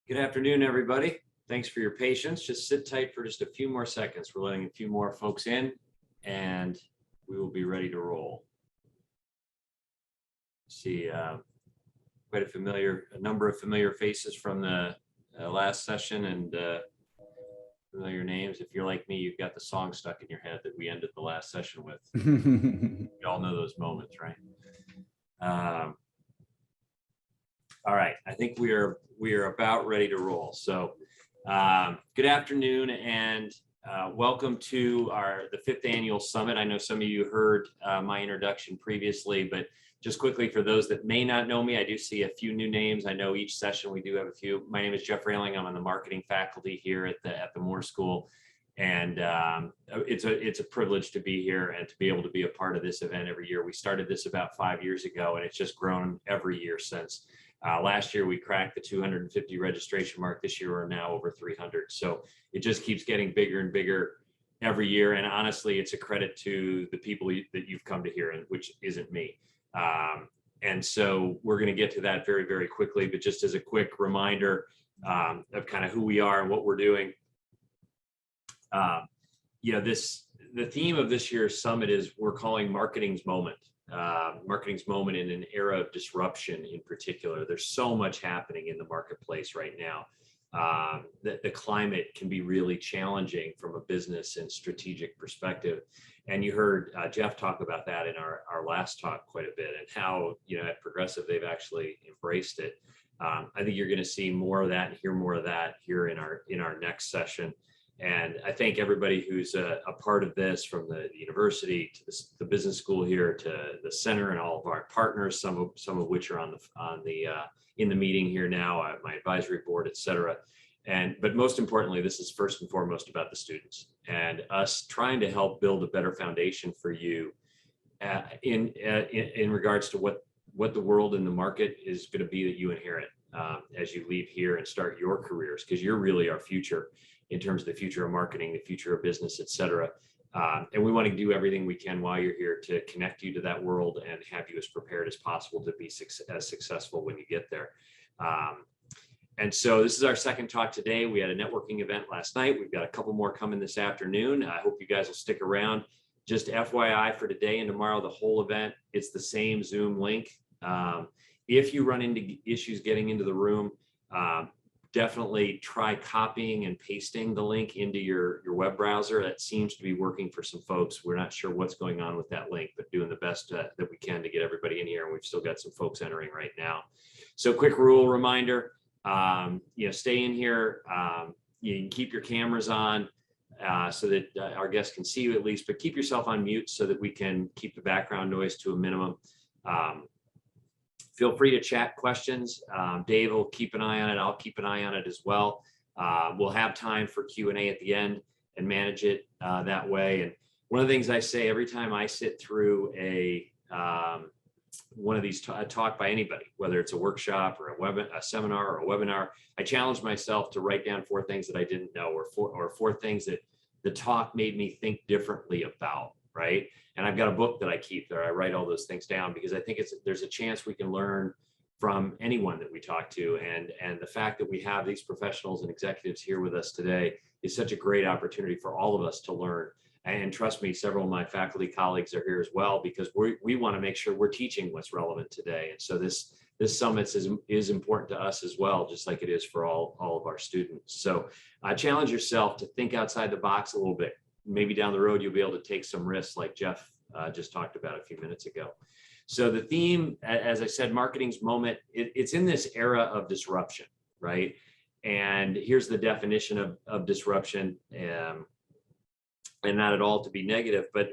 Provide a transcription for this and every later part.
Good afternoon, everybody. Thanks for your patience. Just sit tight for just a few more seconds. We're letting a few more folks in and we will be ready to roll. See quite a number of familiar faces from the last session and familiar names. If you're like me, you've got the song stuck in your head that we ended the last session with. You all know those moments, right? All right, I think we are about ready to roll. So good afternoon and welcome to the 5th Annual Summit. I know some of you heard my introduction previously, but just quickly for those that may not know me, I do see a few new names. I know each session we do have a few. My name is Jeff Railing. I'm on the marketing faculty here at the Moore School. And it's a privilege to be here and to be able to be a part of this event every year. We started this about 5 years ago and it's just grown every year since. Last year, we cracked the 250 registration mark. This year, we're now over 300. So it just keeps getting bigger and bigger every year. And honestly, it's a credit to the people that you've come to hear, which isn't me. And so we're going to get to that very, very quickly. But just as a quick reminder of kind of who we are and what we're doing, the theme of this year's summit is we're calling Marketing's Moment. Marketing's moment in an era of disruption in particular. There's so much happening in the marketplace right now. The climate can be really challenging from a business and strategic perspective. And you heard Jeff talk about that in our last talk quite a bit and how, at Progressive, they've actually embraced it. I think you're going to see more of that and hear more of that here in our next session. And I thank everybody who's a part of this, from the university to the business school here to the center and all of our partners, some of which are in the meeting here now, my advisory board, et cetera. But most importantly, this is first and foremost about the students and us trying to help build a better foundation for you in regards to what the world and the market is going to be that you inherit as you leave here and start your careers, because you're really our future in terms of the future of marketing, the future of business, et cetera. And we want to do everything we can while you're here to connect you to that world and have you as prepared as possible to be as successful when you get there. And so this is our second talk today. We had a networking event last night. We've got a couple more coming this afternoon. I hope you guys will stick around. Just FYI for today and tomorrow, the whole event, it's the same Zoom link. If you run into issues getting into the room, definitely try copying and pasting the link into your web browser. That seems to be working for some folks. We're not sure what's going on with that link, but doing the best that we can to get everybody in here. And we've still got some folks entering right now. So quick rule reminder, stay in here. You can keep your cameras on so that our guests can see you at least, but keep yourself on mute so that we can keep the background noise to a minimum. Feel free to chat questions. Dave will keep an eye on it. I'll keep an eye on it as well. We'll have time for Q&A at the end and manage it that way. And one of the things I say every time I sit through one of these talk by anybody, whether it's a workshop or a seminar or a webinar, I challenge myself to write down 4 things that I didn't know or four things that the talk made me think differently about, right? And I've got a book that I keep there. I write all those things down because I think there's a chance we can learn from anyone that we talk to. And the fact that we have these professionals and executives here with us today is such a great opportunity for all of us to learn. And trust me, several of my faculty colleagues are here as well, because we want to make sure we're teaching what's relevant today. And so this summit is important to us as well, just like it is for all of our students. So challenge yourself to think outside the box a little bit. Maybe down the road, you'll be able to take some risks like Jeff just talked about a few minutes ago. So the theme, as I said, Marketing's Moment, it's in this era of disruption, right? And here's the definition of disruption, and not at all to be negative, but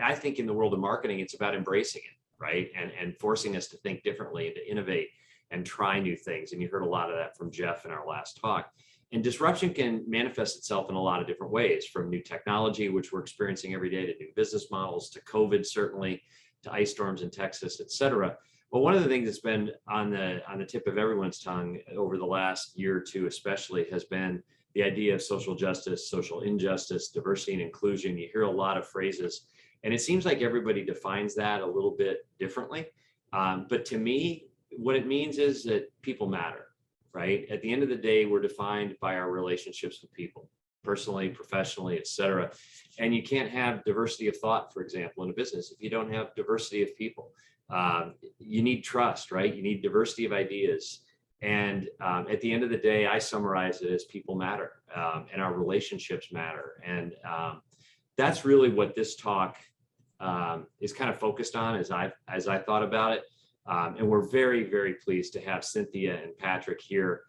I think in the world of marketing, it's about embracing it, right? And forcing us to think differently and to innovate and try new things. And you heard a lot of that from Jeff in our last talk. And disruption can manifest itself in a lot of different ways, from new technology, which we're experiencing every day, to new business models, to COVID, certainly, to ice storms in Texas, et cetera. But one of the things that's been on the tip of everyone's tongue over the last year or two, especially, has been the idea of social justice, social injustice, diversity and inclusion. You hear a lot of phrases, and it seems like everybody defines that a little bit differently. But to me, what it means is that people matter, right? At the end of the day, we're defined by our relationships with people, personally, professionally, et cetera. And you can't have diversity of thought, for example, in a business if you don't have diversity of people. You need trust, right? You need diversity of ideas. And at the end of the day, I summarize it as people matter, and our relationships matter. And that's really what this talk is kind of focused on as I thought about it. And we're very, very pleased to have Cynthia and Patrick here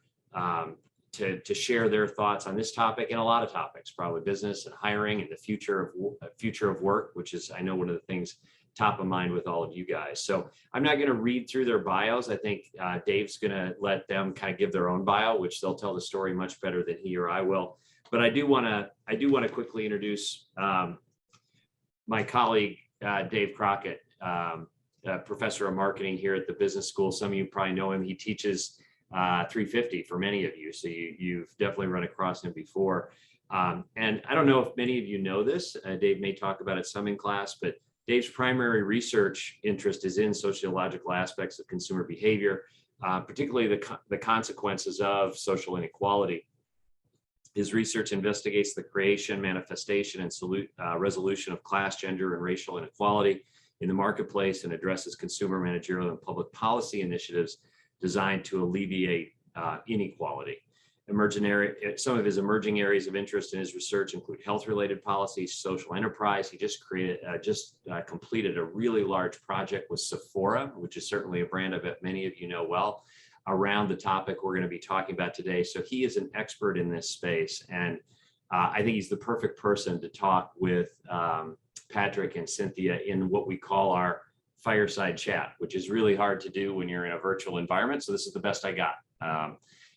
to share their thoughts on this topic and a lot of topics, probably business and hiring and the future of work, which is, I know, one of the things top of mind with all of you guys. So I'm not going to read through their bios. I think Dave's going to let them kind of give their own bio, which they'll tell the story much better than he or I will. But I do want to quickly introduce my colleague, Dave Crockett, professor of marketing here at the business school. Some of you probably know him. He teaches 350 for many of you. So you've definitely run across him before. And I don't know if many of you know this. Dave may talk about it some in class, but Dave's primary research interest is in sociological aspects of consumer behavior, particularly the consequences of social inequality. His research investigates the creation, manifestation, and resolution of class, gender, and racial inequality in the marketplace, and addresses consumer, managerial, and public policy initiatives designed to alleviate inequality. Some of his emerging areas of interest in his research include health-related policies, social enterprise. He just completed a really large project with Sephora, which is certainly a brand I bet many of you know well, around the topic we're going to be talking about today. So he is an expert in this space, and I think he's the perfect person to talk with Patrick and Cynthia in what we call our fireside chat, which is really hard to do when you're in a virtual environment. So this is the best I got.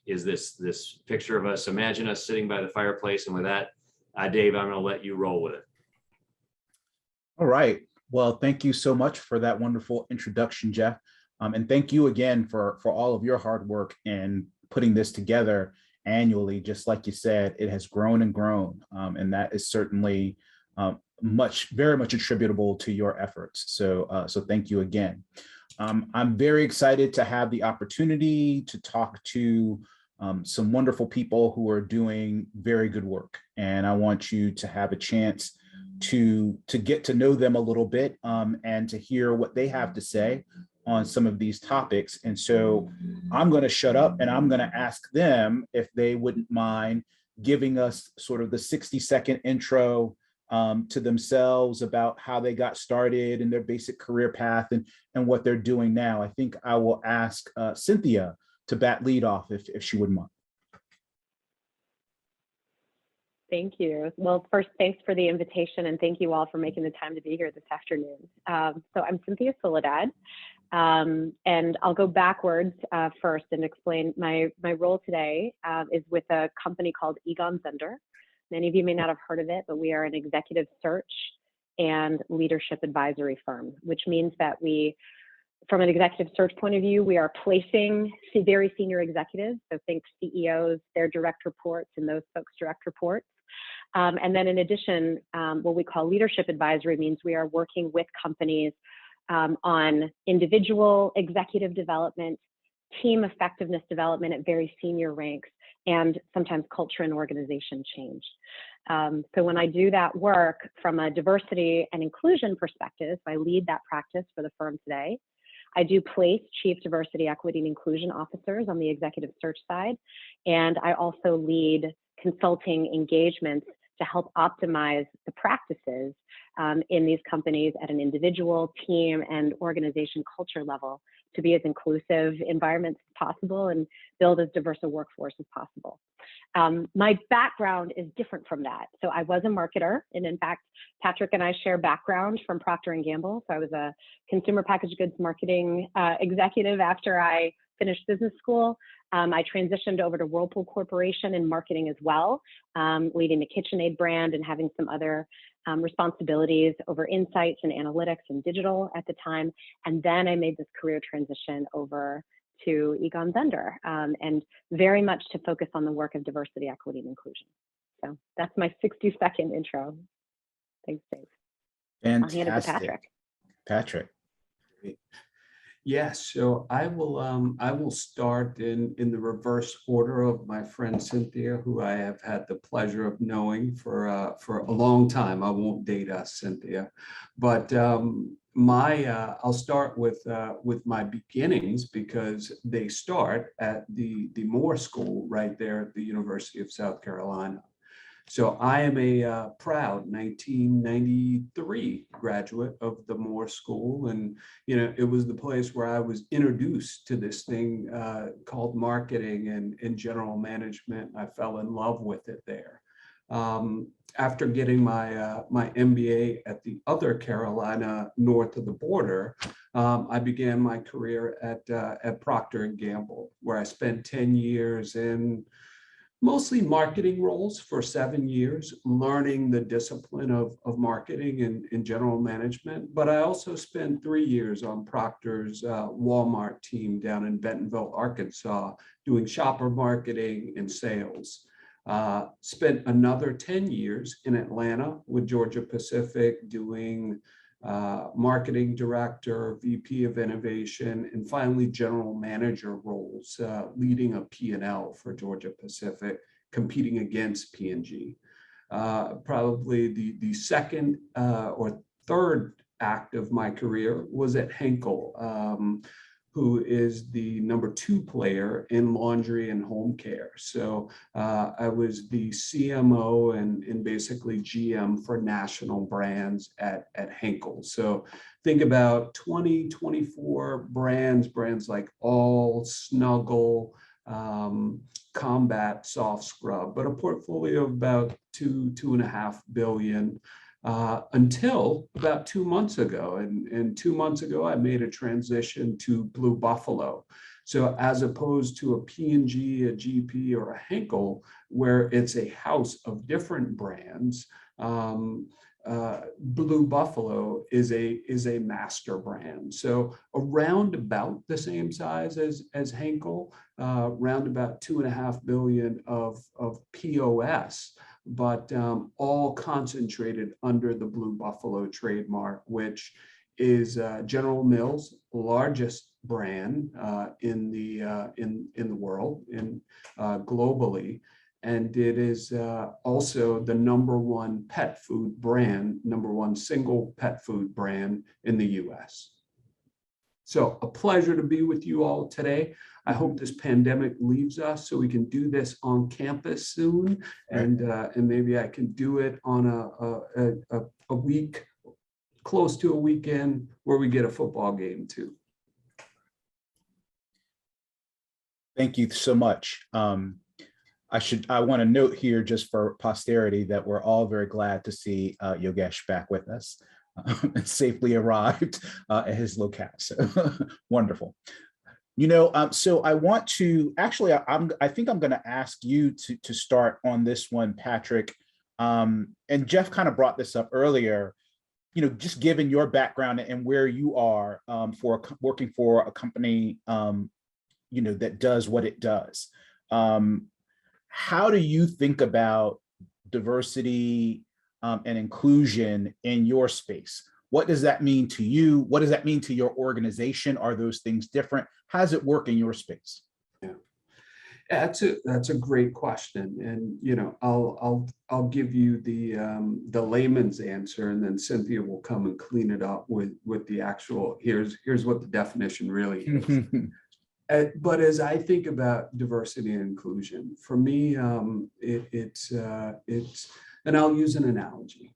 Is this picture of us. Imagine us sitting by the fireplace. And with that, Dave, I'm going to let you roll with it. All right. Well, thank you so much for that wonderful introduction, Jeff. And thank you again for all of your hard work in putting this together annually. Just like you said, it has grown and grown. And that is certainly very much attributable to your efforts. So thank you again. I'm very excited to have the opportunity to talk to some wonderful people who are doing very good work. And I want you to have a chance to get to know them a little bit and to hear what they have to say on some of these topics. And so I'm going to shut up and I'm going to ask them if they wouldn't mind giving us sort of the 60-second intro to themselves about how they got started and their basic career path and what they're doing now. I think I will ask Cynthia to bat lead off if she wouldn't mind. Thank you. Well, first, thanks for the invitation, and thank you all for making the time to be here this afternoon. So I'm Cynthia Soledad, and I'll go backwards first and explain my role today is with a company called Egon Zehnder. Many of you may not have heard of it, but we are an executive search and leadership advisory firm, which means that we, from an executive search point of view, we are placing very senior executives, so think CEOs, their direct reports, and those folks' direct reports. And then in addition, what we call leadership advisory means we are working with companies on individual executive development, team effectiveness development at very senior ranks, and sometimes culture and organization change. So when I do that work from a diversity and inclusion perspective, I lead that practice for the firm today. I do place chief diversity, equity, and inclusion officers on the executive search side, and I also lead consulting engagements to help optimize the practices in these companies at an individual, team, and organization culture level to be as inclusive environments as possible and build as diverse a workforce as possible. My background is different from that. So I was a marketer, and in fact, Patrick and I share background from Procter & Gamble. So I was a consumer packaged goods marketing executive after I finished business school. I transitioned over to Whirlpool Corporation in marketing as well, leading the KitchenAid brand and having some other responsibilities over insights and analytics and digital at the time. And then I made this career transition over to Egon Zehnder, and very much to focus on the work of diversity, equity, and inclusion. So that's my 60-second intro. Thanks, Dave. Fantastic. I'll hand it to Patrick. Patrick. Yes, so I will start in the reverse order of my friend Cynthia, who I have had the pleasure of knowing for a long time. I won't date us, Cynthia, but I'll start with my beginnings because they start at the Moore School right there at the University of South Carolina. So I am a proud 1993 graduate of the Moore School. And, you know, it was the place where I was introduced to this thing called marketing and general management. I fell in love with it there. After getting my MBA at the other Carolina north of the border, I began my career at Procter and Gamble, where I spent 10 years in mostly marketing roles for 7 years, learning the discipline of marketing and general management. But I also spent 3 years on Procter's Walmart team down in Bentonville, Arkansas, doing shopper marketing and sales. Spent another 10 years in Atlanta with Georgia Pacific doing marketing director, VP of innovation, and finally general manager roles, leading a P&L for Georgia Pacific, competing against P&G. Probably the second or third act of my career was at Henkel, who is the number 2 player in laundry and home care. So I was the CMO and basically GM for national brands at Henkel. So think about 20, 24 brands like All, Snuggle, Combat, Soft Scrub, but a portfolio of about 2.5 billion. Until about 2 months ago. And 2 months ago, I made a transition to Blue Buffalo. So as opposed to a P&G, a GP, or a Henkel, where it's a house of different brands, Blue Buffalo is a master brand. So around about the same size as Henkel, around about 2.5 billion of POS, but all concentrated under the Blue Buffalo trademark, which is General Mills' largest brand in the world and globally. And it is also the #1 pet food brand, #1 single pet food brand in the US. So a pleasure to be with you all today. I hope this pandemic leaves us so we can do this on campus soon, and maybe I can do it on a week, close to a weekend, where we get a football game too. Thank you so much. I want to note here just for posterity that we're all very glad to see Yogesh back with us and safely arrived at his locale. So wonderful. You know, so I want to actually, I think I'm going to ask you to start on this one, Patrick. And Jeff kind of brought this up earlier. You know, just given your background and where you are for working for a company, you know, that does what it does. How do you think about diversity and inclusion in your space? What does that mean to you? What does that mean to your organization? Are those things different? How does it work in your space? Yeah, that's a great question, and you know, I'll give you the layman's answer, and then Cynthia will come and clean it up with the actual here's what the definition really is. But as I think about diversity and inclusion, for me, it's and I'll use an analogy.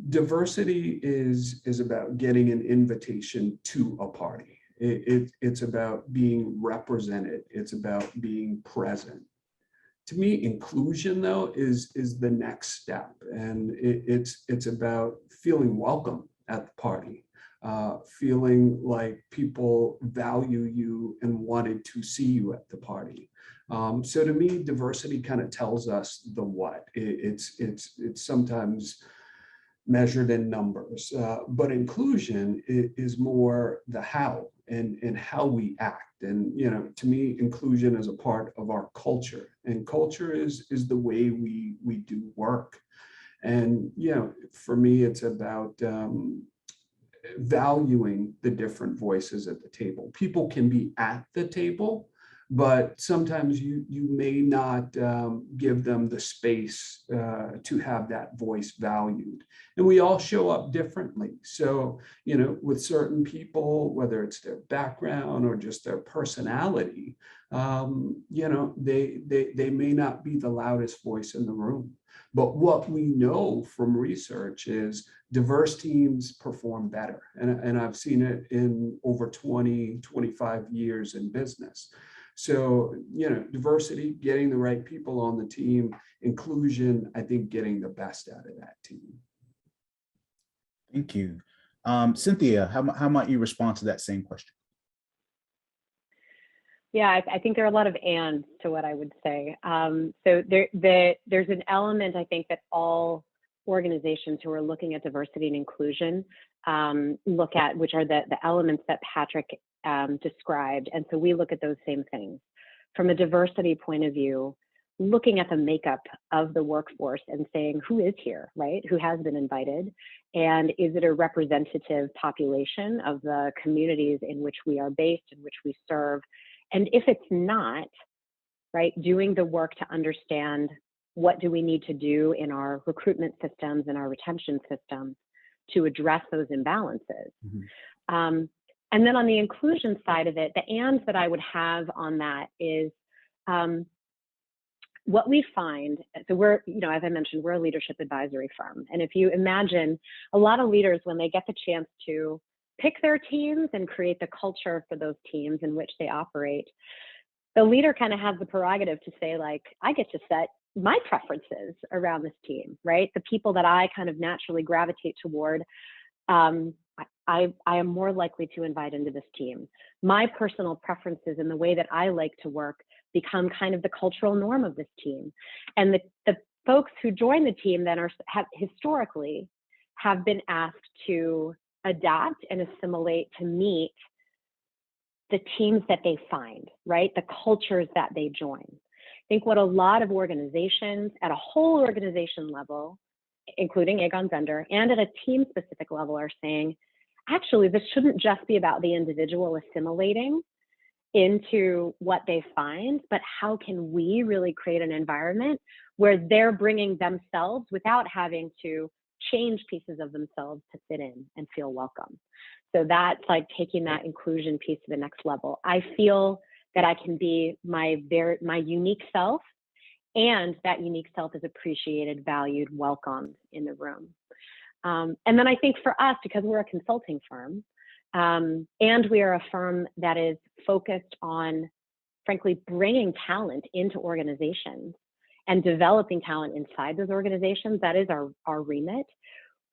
Diversity is about getting an invitation to a party. It's about being represented. It's about being present. To me, inclusion, though, is the next step, and it's about feeling welcome at the party. Feeling like people value you and wanted to see you at the party. So to me, diversity kind of tells us the what. It's sometimes measured in numbers, but inclusion is more the how and how we act. And you know, to me, inclusion is a part of our culture, and culture is the way we do work. And you know, for me, it's about valuing the different voices at the table. People can be at the table, but sometimes you may not give them the space to have that voice valued. And we all show up differently. So, with certain people, whether it's their background or just their personality, they may not be the loudest voice in the room. But what we know from research is diverse teams perform better. And I've seen it in over 20, 25 years in business. So, diversity, getting the right people on the team, inclusion, I think getting the best out of that team. Thank you. Cynthia, how might you respond to that same question? Yeah, I think there are a lot of ands to what I would say. So there's an element, I think, that all organizations who are looking at diversity and inclusion look at, which are the elements that Patrick described. And so we look at those same things. From a diversity point of view, looking at the makeup of the workforce and saying, who is here, right? Who has been invited? And is it a representative population of the communities in which we are based, in which we serve? And if it's not, right, doing the work to understand what do we need to do in our recruitment systems and our retention systems to address those imbalances. Mm-hmm. And then on the inclusion side of it, the and that I would have on that is what we find. So we're, as I mentioned, we're a leadership advisory firm. And if you imagine a lot of leaders, when they get the chance to pick their teams and create the culture for those teams in which they operate, the leader kind of has the prerogative to say, like, I get to set my preferences around this team, right? The people that I kind of naturally gravitate toward, I am more likely to invite into this team. My personal preferences and the way that I like to work become kind of the cultural norm of this team. And the folks who join the team then have historically have been asked to adapt and assimilate to meet the teams that they find, right? The cultures that they join. I think what a lot of organizations at a whole organization level, including Aegon Vendor, and at a team specific level are saying, actually, this shouldn't just be about the individual assimilating into what they find, but how can we really create an environment where they're bringing themselves without having to change pieces of themselves to fit in and feel welcome. So that's like taking that inclusion piece to the next level. I feel that I can be my unique self, and that unique self is appreciated, valued, welcomed in the room. And then I think for us, because we're a consulting firm, and we are a firm that is focused on, frankly, bringing talent into organizations and developing talent inside those organizations, that is our remit.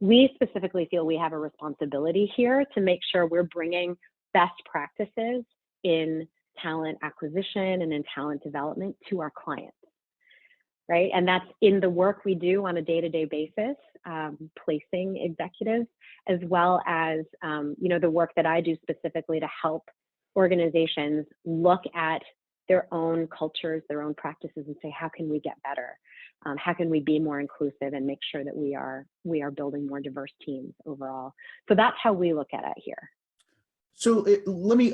We specifically feel we have a responsibility here to make sure we're bringing best practices in talent acquisition and in talent development to our clients, right? And that's in the work we do on a day-to-day basis, placing executives, as well as the work that I do specifically to help organizations look at their own cultures, their own practices, and say, how can we get better? How can we be more inclusive and make sure that we are building more diverse teams overall? So that's how we look at it here. So let me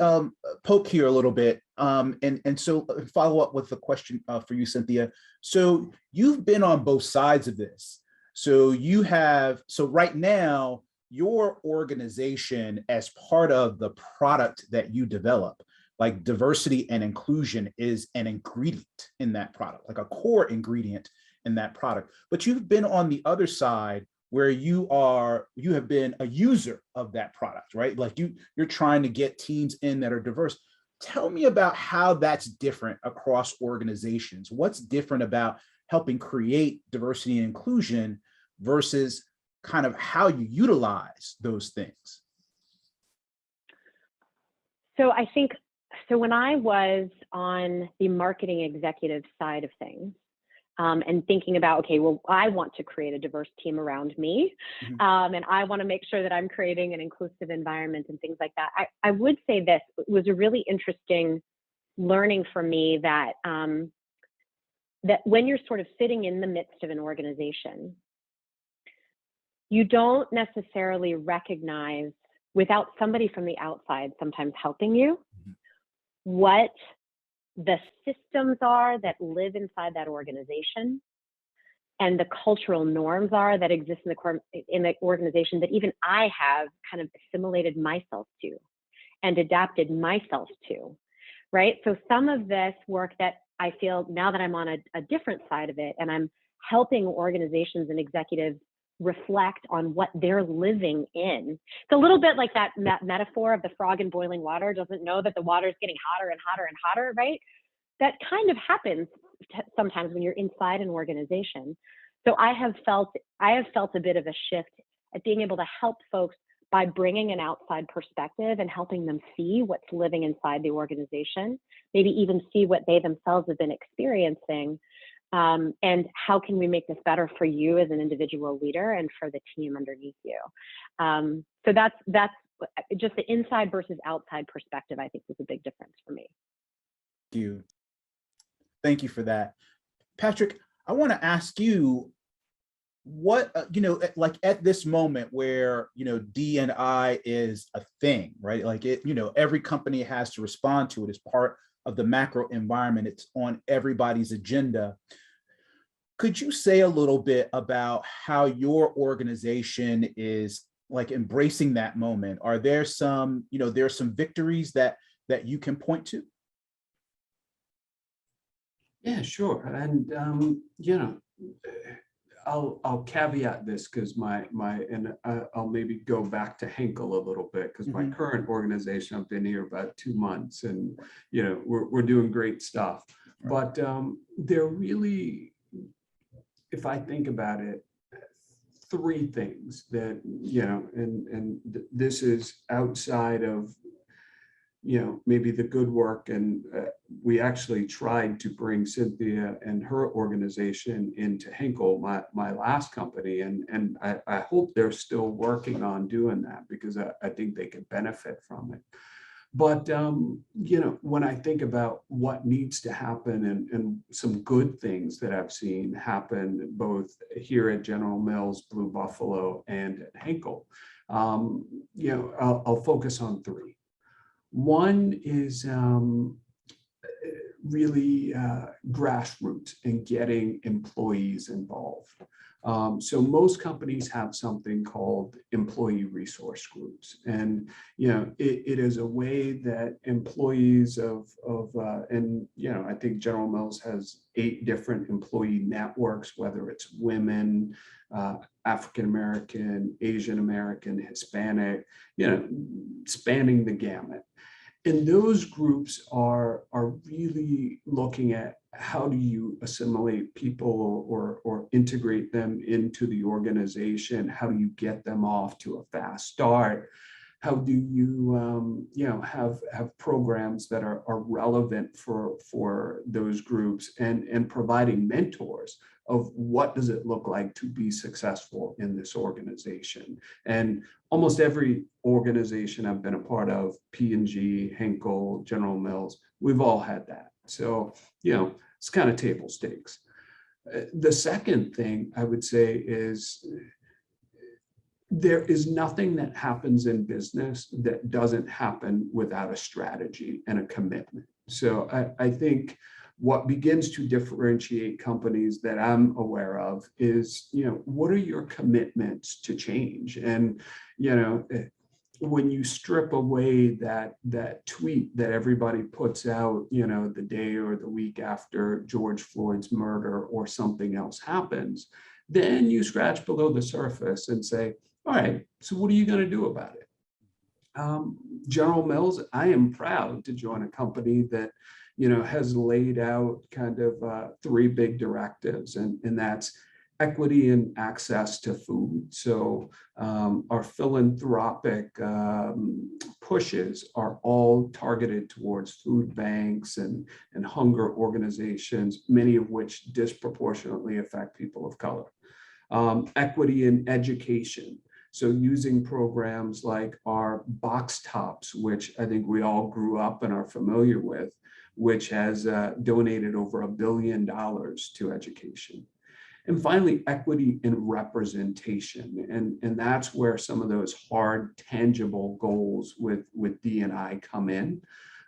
poke here a little bit, and so follow up with the question for you, Cynthia. So you've been on both sides of this. So right now, your organization, as part of the product that you develop, like diversity and inclusion is an ingredient in that product, like a core ingredient in that product. But you've been on the other side where you have been a user of that product, right? Like you're trying to get teams in that are diverse. Tell me about how that's different across organizations. What's different about helping create diversity and inclusion versus kind of how you utilize those things? So I think, when I was on the marketing executive side of things, and thinking about, okay, well, I want to create a diverse team around me, and I want to make sure that I'm creating an inclusive environment and things like that. I would say this was a really interesting learning for me that that when you're sort of sitting in the midst of an organization, you don't necessarily recognize without somebody from the outside sometimes helping you, what the systems are that live inside that organization and the cultural norms are that exist in the organization that even I have kind of assimilated myself to and adapted myself to, right? So some of this work that I feel now that I'm on a different side of it and I'm helping organizations and executives reflect on what they're living in. It's a little bit like that metaphor of the frog in boiling water doesn't know that the water is getting hotter and hotter and hotter, right? That kind of happens sometimes when you're inside an organization. So I have felt a bit of a shift at being able to help folks by bringing an outside perspective and helping them see what's living inside the organization, maybe even see what they themselves have been experiencing, and how can we make this better for you as an individual leader and for the team underneath you. So that's just the inside versus outside perspective, I think, is a big difference for me. Thank you for that. Patrick, I want to ask you, what, like at this moment where, D&I is a thing, right? Like every company has to respond to it as part of the macro environment. It's on everybody's agenda. Could you say a little bit about how your organization is like embracing that moment? Are there some, there's some victories that you can point to? Yeah, sure. And, I'll caveat this because I'll maybe go back to Henkel a little bit because my current organization, I've been here about 2 months and, we're doing great stuff. Right. But they're really, if I think about it, 3 things that, and this is outside of, maybe the good work. And we actually tried to bring Cynthia and her organization into Henkel, my last company. And I hope they're still working on doing that because I think they could benefit from it. But, when I think about what needs to happen and some good things that I've seen happen both here at General Mills, Blue Buffalo, and at Henkel, I'll focus on 3. One is really grassroots and getting employees involved. So most companies have something called employee resource groups. And, it is a way that employees I think General Mills has 8 different employee networks, whether it's women, African-American, Asian-American, Hispanic, spanning the gamut. And those groups are really looking at how do you assimilate people or integrate them into the organization? How do you get them off to a fast start? How do you have programs that are relevant for those groups and providing mentors of what does it look like to be successful in this organization? And almost every organization I've been a part of, P&G, Henkel, General Mills, we've all had that. So, it's kind of table stakes. The second thing I would say is there is nothing that happens in business that doesn't happen without a strategy and a commitment. So I think what begins to differentiate companies that I'm aware of is, what are your commitments to change? And, when you strip away that tweet that everybody puts out, the day or the week after George Floyd's murder or something else happens, then you scratch below the surface and say, all right, so what are you going to do about it? General Mills, I am proud to join a company that, has laid out kind of 3 big directives, and that's equity and access to food. So our philanthropic pushes are all targeted towards food banks and hunger organizations, many of which disproportionately affect people of color. Equity in education. So using programs like our Box Tops, which I think we all grew up and are familiar with, which has donated over $1 billion to education. And finally, equity and representation. And that's where some of those hard, tangible goals with D&I come in.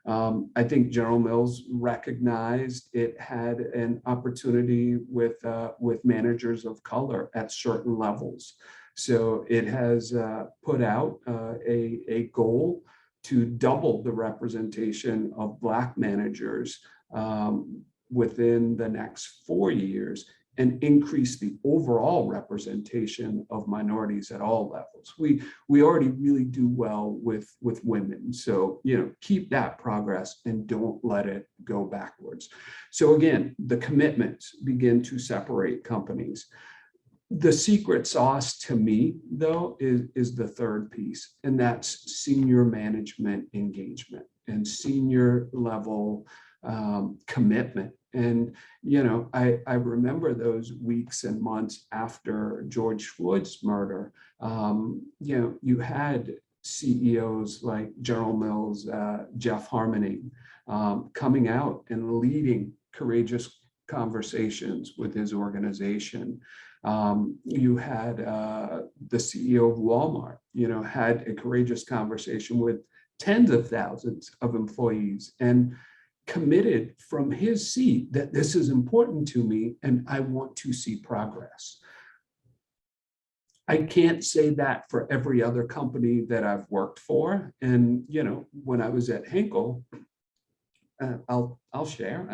I think General Mills recognized it had an opportunity with managers of color at certain levels. So it has put out a goal to double the representation of Black managers within the next 4 years, and increase the overall representation of minorities at all levels. We already really do well with women. So, keep that progress and don't let it go backwards. So again, the commitments begin to separate companies. The secret sauce to me, though, is the third piece, and that's senior management engagement and senior level commitment. And, I remember those weeks and months after George Floyd's murder. You had CEOs like General Mills, Jeff Harmening, coming out and leading courageous conversations with his organization. You had the CEO of Walmart, had a courageous conversation with tens of thousands of employees and committed from his seat that this is important to me and I want to see progress. I can't say that for every other company that I've worked for. And, when I was at Henkel, I'll share,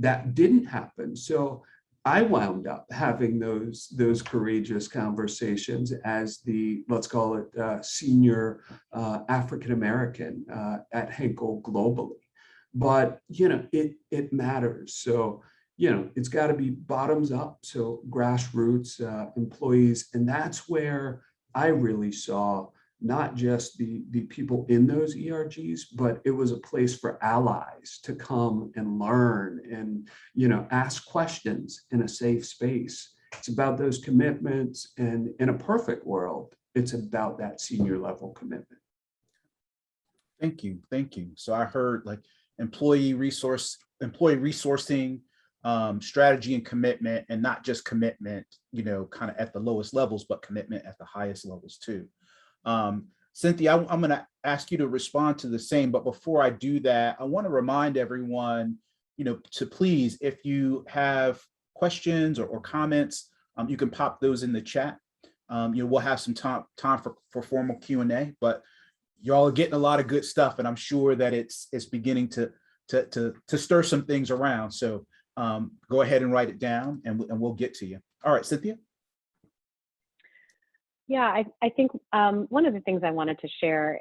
that didn't happen. So I wound up having those courageous conversations as the, let's call it senior African-American at Henkel globally. But, it matters. So, it's got to be bottoms up. So grassroots employees. And that's where I really saw not just the people in those ERGs, but it was a place for allies to come and learn and, ask questions in a safe space. It's about those commitments. And in a perfect world, it's about that senior level commitment. Thank you. Thank you. So I heard like employee resourcing, strategy and commitment, and not just commitment, kind of at the lowest levels, but commitment at the highest levels too. Cynthia, I'm going to ask you to respond to the same, but before I do that, I want to remind everyone, to please, if you have questions or comments, you can pop those in the chat. We'll have some time for formal Q&A, but y'all are getting a lot of good stuff, and I'm sure that it's beginning to stir some things around. So go ahead and write it down, and we'll get to you. All right, Cynthia. Yeah, I think one of the things I wanted to share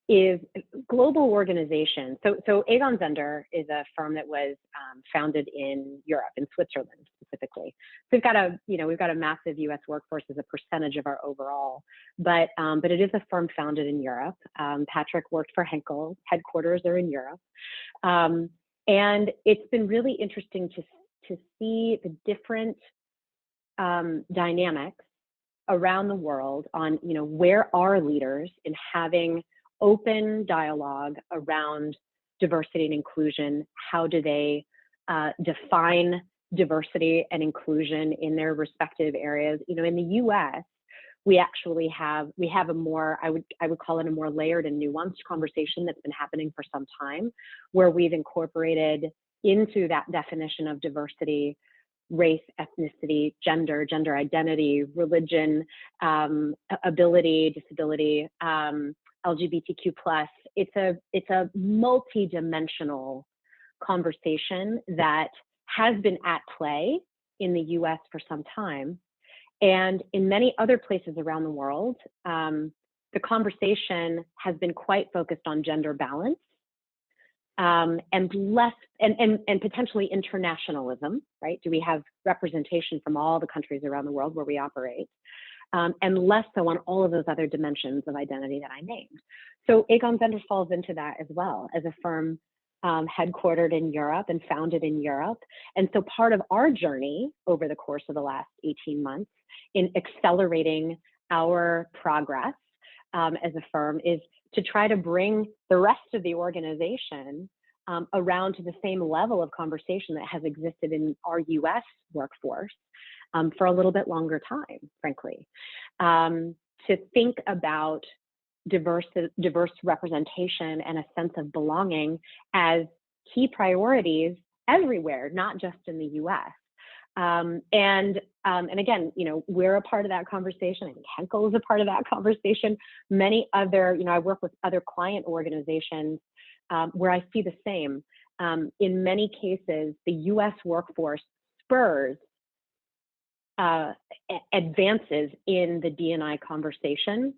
is global organization. So Aegon Zender is a firm that was founded in Europe, in Switzerland specifically. So we've got a massive U.S. workforce as a percentage of our overall, but it is a firm founded in Europe. Patrick worked for Henkel, headquarters are in Europe, and it's been really interesting to see the different dynamics around the world on where are leaders in having open dialogue around diversity and inclusion. How do they define diversity and inclusion in their respective areas? In the U.S., we actually have a more, I would call it a more layered and nuanced conversation that's been happening for some time, where we've incorporated into that definition of diversity race, ethnicity, gender identity, religion, ability, disability, LGBTQ+. It's a multi-dimensional conversation that has been at play in the US for some time. And in many other places around the world, the conversation has been quite focused on gender balance and less, and potentially internationalism, right? Do we have representation from all the countries around the world where we operate? And less so on all of those other dimensions of identity that I named. So Aegon Zender falls into that as well, as a firm headquartered in Europe and founded in Europe. And so part of our journey over the course of the last 18 months in accelerating our progress as a firm is to try to bring the rest of the organization around to the same level of conversation that has existed in our US workforce for a little bit longer time, frankly, to think about diverse representation and a sense of belonging as key priorities everywhere, not just in the US. And again, we're a part of that conversation. I think Henkel is a part of that conversation. Many other, I work with other client organizations where I see the same. In many cases, the US workforce spurs advances in the D&I conversation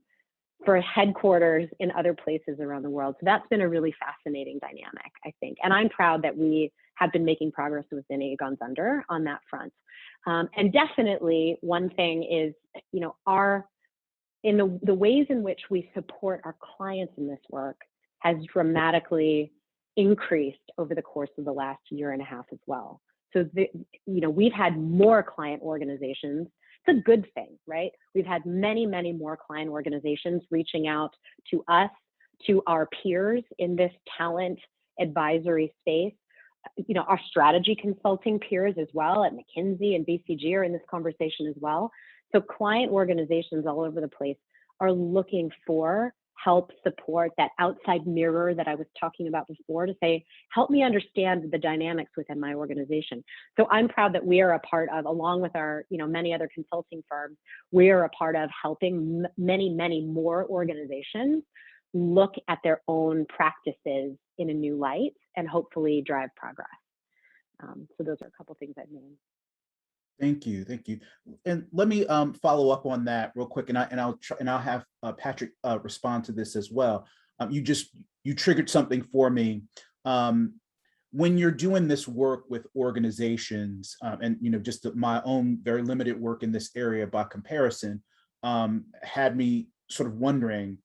for headquarters in other places around the world. So that's been a really fascinating dynamic, I think. And I'm proud that we have been making progress within Aegon's Under on that front. And definitely one thing is, the ways in which we support our clients in this work has dramatically increased over the course of the last year and a half as well. So, we've had more client organizations. It's a good thing, right? We've had many, many more client organizations reaching out to us, to our peers in this talent advisory space. Our strategy consulting peers as well at McKinsey and BCG are in this conversation as well. So client organizations all over the place are looking for help, support, that outside mirror that I was talking about before, to say, help me understand the dynamics within my organization. So I'm proud that we are a part of, along with our, many other consulting firms, we are a part of helping many, many more organizations look at their own practices in a new light and hopefully drive progress. So those are a couple things I've named. Thank you. And let me follow up on that real quick, and I'll have Patrick respond to this as well. You triggered something for me. When you're doing this work with organizations, and just my own very limited work in this area by comparison, had me sort of wondering,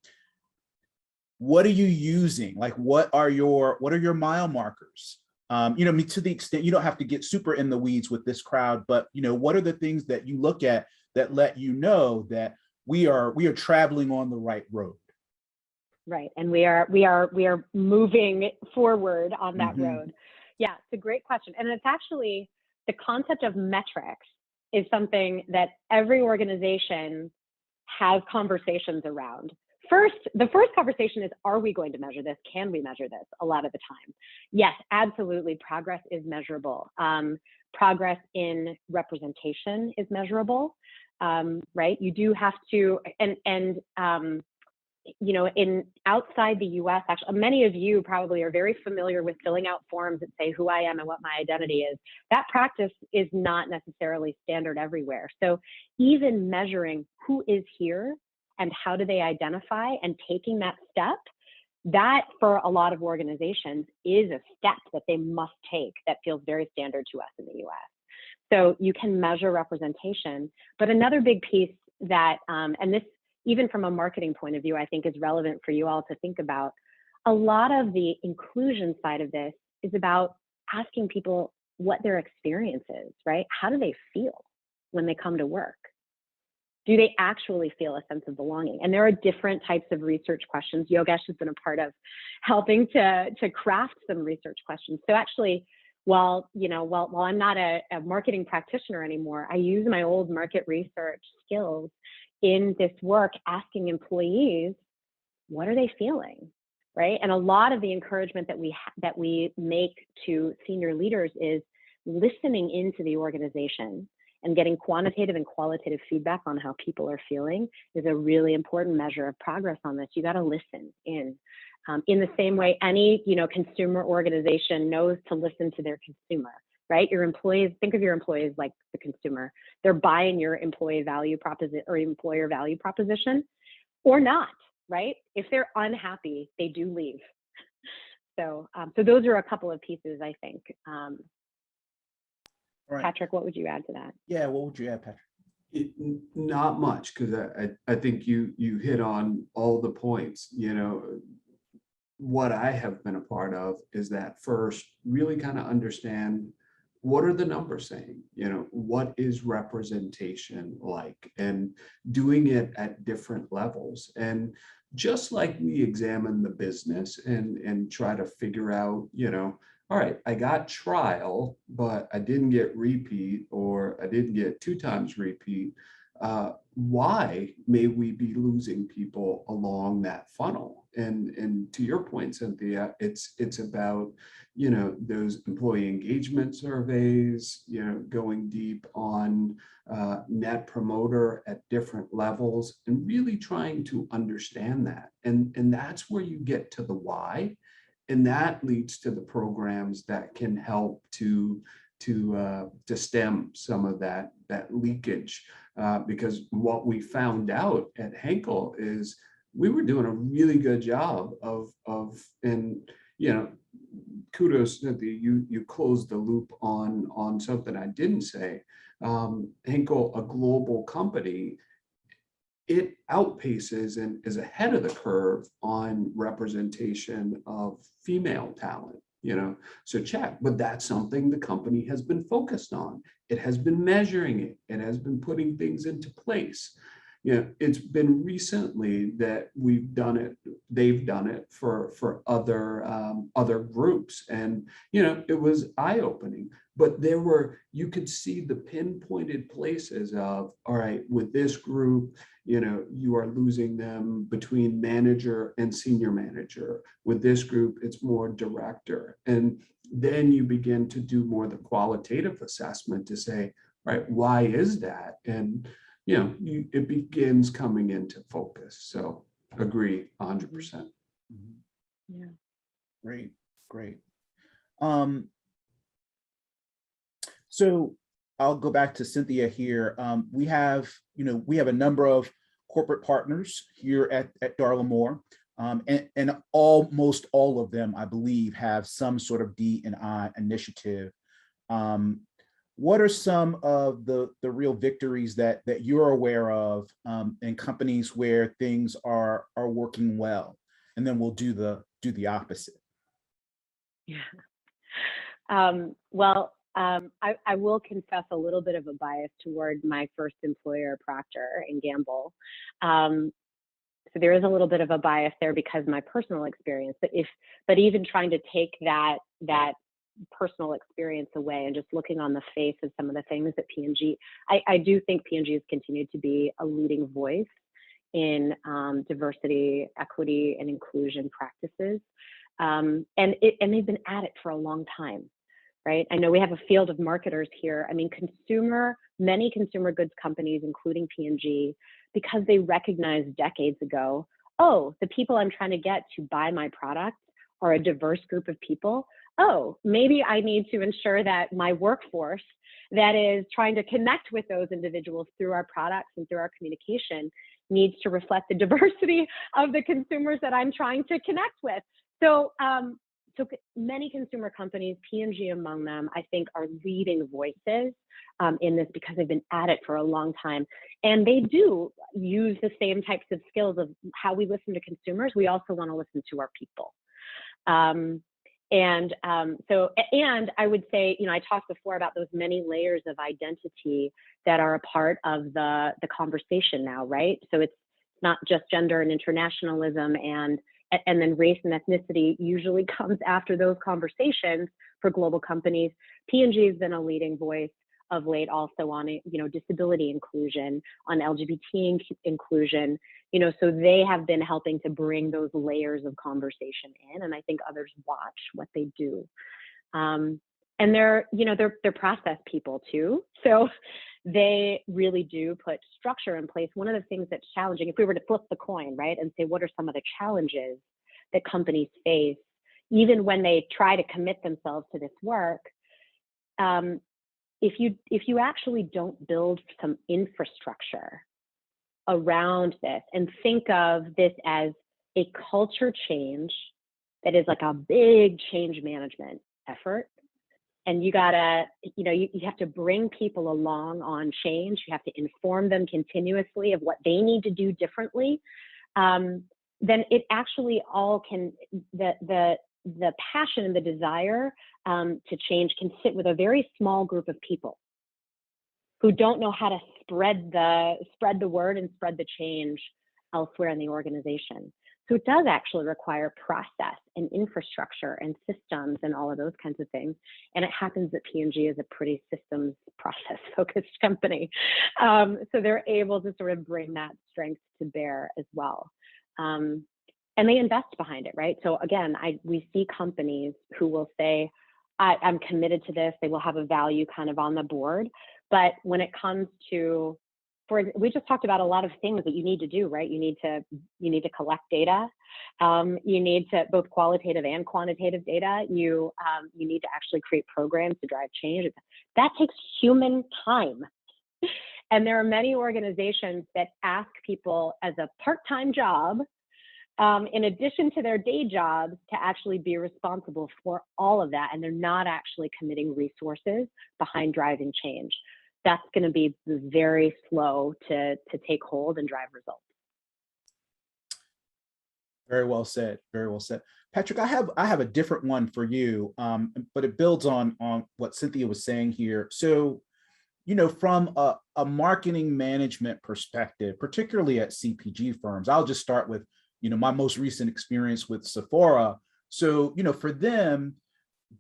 what are you using? Like, what are your mile markers? To the extent you don't have to get super in the weeds with this crowd, but what are the things that you look at that let you know that we are traveling on the right road? Right, and we are moving forward on that road. Yeah, it's a great question, and it's actually the concept of metrics is something that every organization has conversations around. The first conversation is, are we going to measure this? Can we measure this? A lot of the time. Yes, absolutely. Progress is measurable. Progress in representation is measurable, right? You do have to, in outside the US, actually, many of you probably are very familiar with filling out forms that say who I am and what my identity is. That practice is not necessarily standard everywhere. So even measuring who is here and how do they identify, and taking that step, that for a lot of organizations is a step that they must take that feels very standard to us in the US. So you can measure representation, but another big piece that, and this even from a marketing point of view, I think is relevant for you all to think about, a lot of the inclusion side of this is about asking people what their experience is, right? How do they feel when they come to work? Do they actually feel a sense of belonging? And there are different types of research questions. Yogesh has been a part of helping to craft some research questions. So actually, while I'm not a marketing practitioner anymore, I use my old market research skills in this work, asking employees, what are they feeling, right? And a lot of the encouragement that we make to senior leaders is listening into the organization and getting quantitative and qualitative feedback on how people are feeling is a really important measure of progress on this. You got to listen in the same way any consumer organization knows to listen to their consumer, right? Your employees, think of your employees like the consumer. They're buying your employee value proposition or employer value proposition, or not, right? If they're unhappy, they do leave. So those are a couple of pieces, I think. Right. Patrick, what would you add to that? Yeah, what would you add, Patrick? Not much, because I think you hit on all the points. What I have been a part of is that first, really kind of understand, what are the numbers saying? What is representation like, and doing it at different levels. And just like we examine the business and try to figure out, all right, I got trial, but I didn't get repeat, or I didn't get 2 times repeat. Why may we be losing people along that funnel? And to your point, Cynthia, it's about, those employee engagement surveys, going deep on net promoter at different levels, and really trying to understand that. And that's where you get to the why. And that leads to the programs that can help to stem some of that leakage. Because what we found out at Henkel is we were doing a really good job of and kudos, Cynthia, you closed the loop on something I didn't say. Henkel, a global company, it outpaces and is ahead of the curve on representation of female talent, so check. But that's something the company has been focused on. It has been measuring it. It has been putting things into place. It's been recently that we've done it. They've done it for other groups, and it was eye-opening. But you could see the pinpointed places of, all right, with this group, you are losing them between manager and senior manager. With this group, it's more director. And then you begin to do more the qualitative assessment to say, all right, why is that? And it begins coming into focus. So agree 100%. Yeah. Great. So I'll go back to Cynthia here. We have a number of corporate partners here at Darla Moore, and almost all of them, I believe, have some sort of D&I initiative. What are some of the real victories that you're aware of in companies where things are working well? And then we'll do the opposite. Yeah. I will confess a little bit of a bias toward my first employer, Procter & Gamble. So there is a little bit of a bias there because of my personal experience. But even trying to take that personal experience away and just looking on the face of some of the things that P&G, I do think P&G has continued to be a leading voice in diversity, equity, and inclusion practices. And they've been at it for a long time, right? I know we have a field of marketers here. I mean, many consumer goods companies, including P&G, because they recognized decades ago, oh, the people I'm trying to get to buy my product are a diverse group of people. Oh, maybe I need to ensure that my workforce that is trying to connect with those individuals through our products and through our communication needs to reflect the diversity of the consumers that I'm trying to connect with. So many consumer companies, P&G among them, I think are leading voices in this because they've been at it for a long time. And they do use the same types of skills of how we listen to consumers. We also want to listen to our people. And I would say, I talked before about those many layers of identity that are a part of the conversation now, right? So it's not just gender and internationalism and then race and ethnicity usually comes after those conversations for global companies. P&G has been a leading voice of late also on, disability inclusion, on LGBT inclusion, so they have been helping to bring those layers of conversation in, and I think others watch what they do. And they're process people too. So they really do put structure in place. One of the things that's challenging, if we were to flip the coin, right, and say, what are some of the challenges that companies face, even when they try to commit themselves to this work, if you actually don't build some infrastructure around this and think of this as a culture change that is like a big change management effort, and you gotta, you have to bring people along on change. You have to inform them continuously of what they need to do differently. Then it actually all can, the passion and the desire to change can sit with a very small group of people who don't know how to spread the word and spread the change elsewhere in the organization. So it does actually require process and infrastructure and systems and all of those kinds of things. And it happens that P&G is a pretty systems process focused company. So they're able to sort of bring that strength to bear as well. And they invest behind it, right? So again, we see companies who will say, I'm committed to this. They will have a value kind of on the board. But when it comes to, we just talked about a lot of things that you need to do, right? You need to collect data. You need to both qualitative and quantitative data. You need to actually create programs to drive change. That takes human time. And there are many organizations that ask people as a part-time job, in addition to their day jobs, to actually be responsible for all of that. And they're not actually committing resources behind driving change. That's going to be very slow to take hold and drive results. Very well said. Very well said. Patrick, I have a different one for you, but it builds on what Cynthia was saying here. So, from a marketing management perspective, particularly at CPG firms, I'll just start with, my most recent experience with Sephora. So, for them,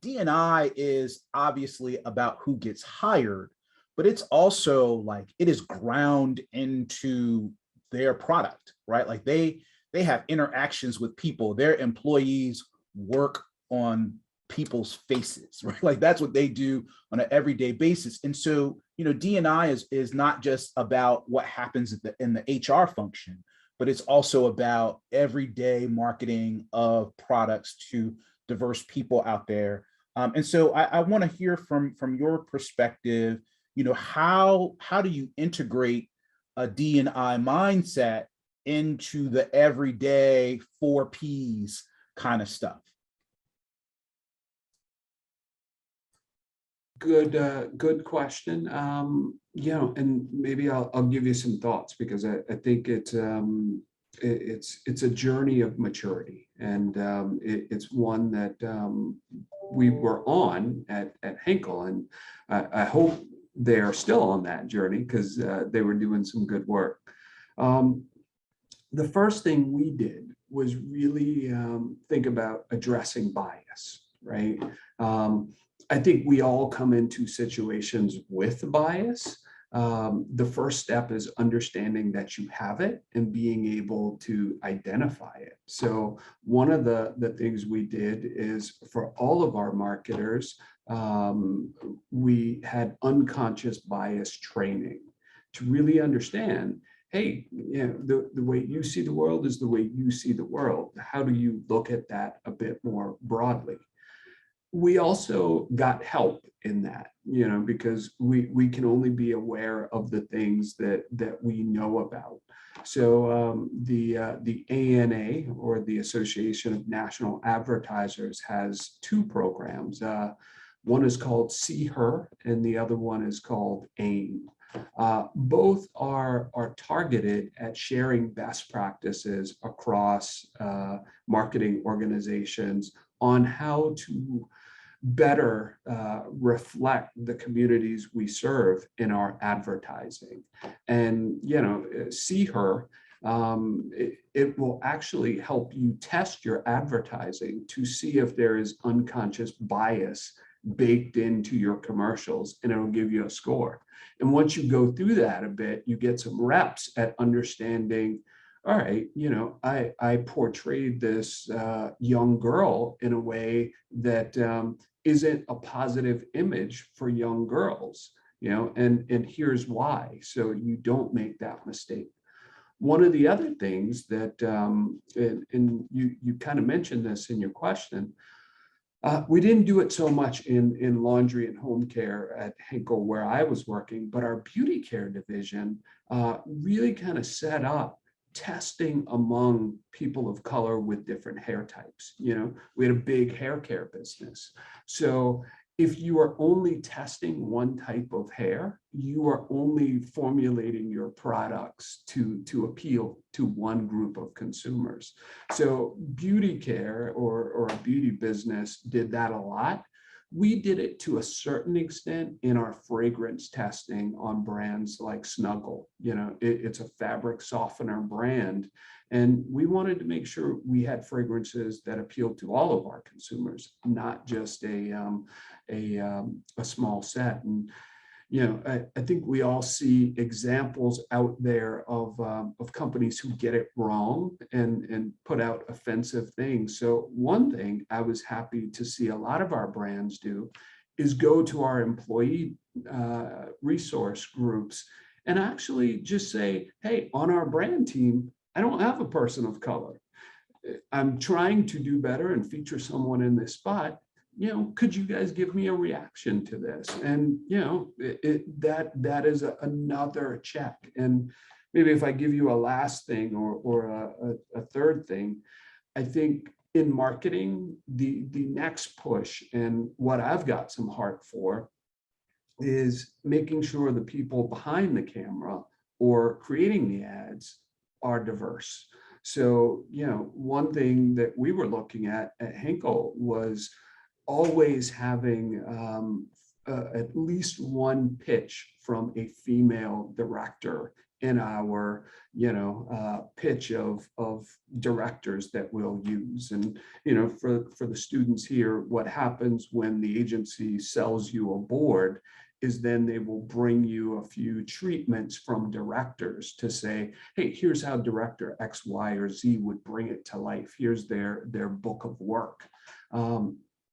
D&I is obviously about who gets hired, but it's also like it is ground into their product, right? Like they have interactions with people. Their employees work on people's faces, right? Like that's what they do on an everyday basis. And so, D&I is not just about what happens in the HR function, but it's also about everyday marketing of products to diverse people out there. And so I want to hear from your perspective, how do you integrate a D&I mindset into the everyday 4 Ps kind of stuff? Good question. And maybe I'll give you some thoughts, because I think it's a journey of maturity, and it's one that we were on at Henkel, and I hope they are still on that journey, because they were doing some good work. The first thing we did was really think about addressing bias, right? I think we all come into situations with bias. The first step is understanding that you have it and being able to identify it. So one of the things we did is, for all of our marketers, we had unconscious bias training to really understand, hey, the way you see the world is the way you see the world. How do you look at that a bit more broadly? We also got help in that, because we can only be aware of the things that we know about. So the ANA, or the Association of National Advertisers, has 2 programs. One is called See Her, and the other one is called AIM. Both are targeted at sharing best practices across marketing organizations on how to better reflect the communities we serve in our advertising. And, See Her, it will actually help you test your advertising to see if there is unconscious bias baked into your commercials, and it'll give you a score. And once you go through that a bit, you get some reps at understanding, all right, I portrayed this young girl in a way that isn't a positive image for young girls, and here's why, so you don't make that mistake. One of the other things that, and you kind of mentioned this in your question, we didn't do it so much in laundry and home care at Henkel, where I was working, but our beauty care division really kind of set up testing among people of color with different hair types. We had a big hair care business. So if you are only testing one type of hair, you are only formulating your products to appeal to one group of consumers. So beauty care or a beauty business did that a lot. We did it to a certain extent in our fragrance testing on brands like Snuggle. You know, it's a fabric softener brand. And we wanted to make sure we had fragrances that appealed to all of our consumers, not just a small set. And you know, I think we all see examples out there of companies who get it wrong and put out offensive things. So one thing I was happy to see a lot of our brands do is go to our employee resource groups and actually just say, hey, on our brand team, I don't have a person of color. I'm trying to do better and feature someone in this spot. You know, could you guys give me a reaction to this? And, you know, that is another check. And maybe if I give you a last thing or a third thing, I think in marketing, the next push and what I've got some heart for is making sure the people behind the camera or creating the ads are diverse. So, you know, one thing that we were looking at Henkel was always having at least one pitch from a female director in our, you know, pitch of directors that we'll use. And, you know, for the students here, what happens when the agency sells you a board is then they will bring you a few treatments from directors to say, hey, here's how director X, Y, or Z would bring it to life. Here's their book of work.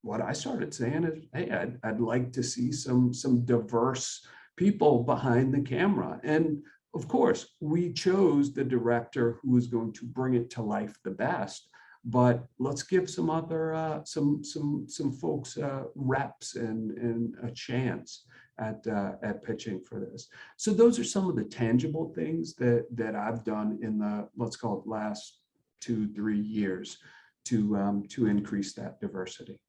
What I started saying is, hey, I'd like to see some diverse people behind the camera. And of course, we chose the director who is going to bring it to life the best. But let's give some other some folks reps and a chance at pitching for this. So those are some of the tangible things that I've done in the, let's call it, last 2-3 years to increase that diversity.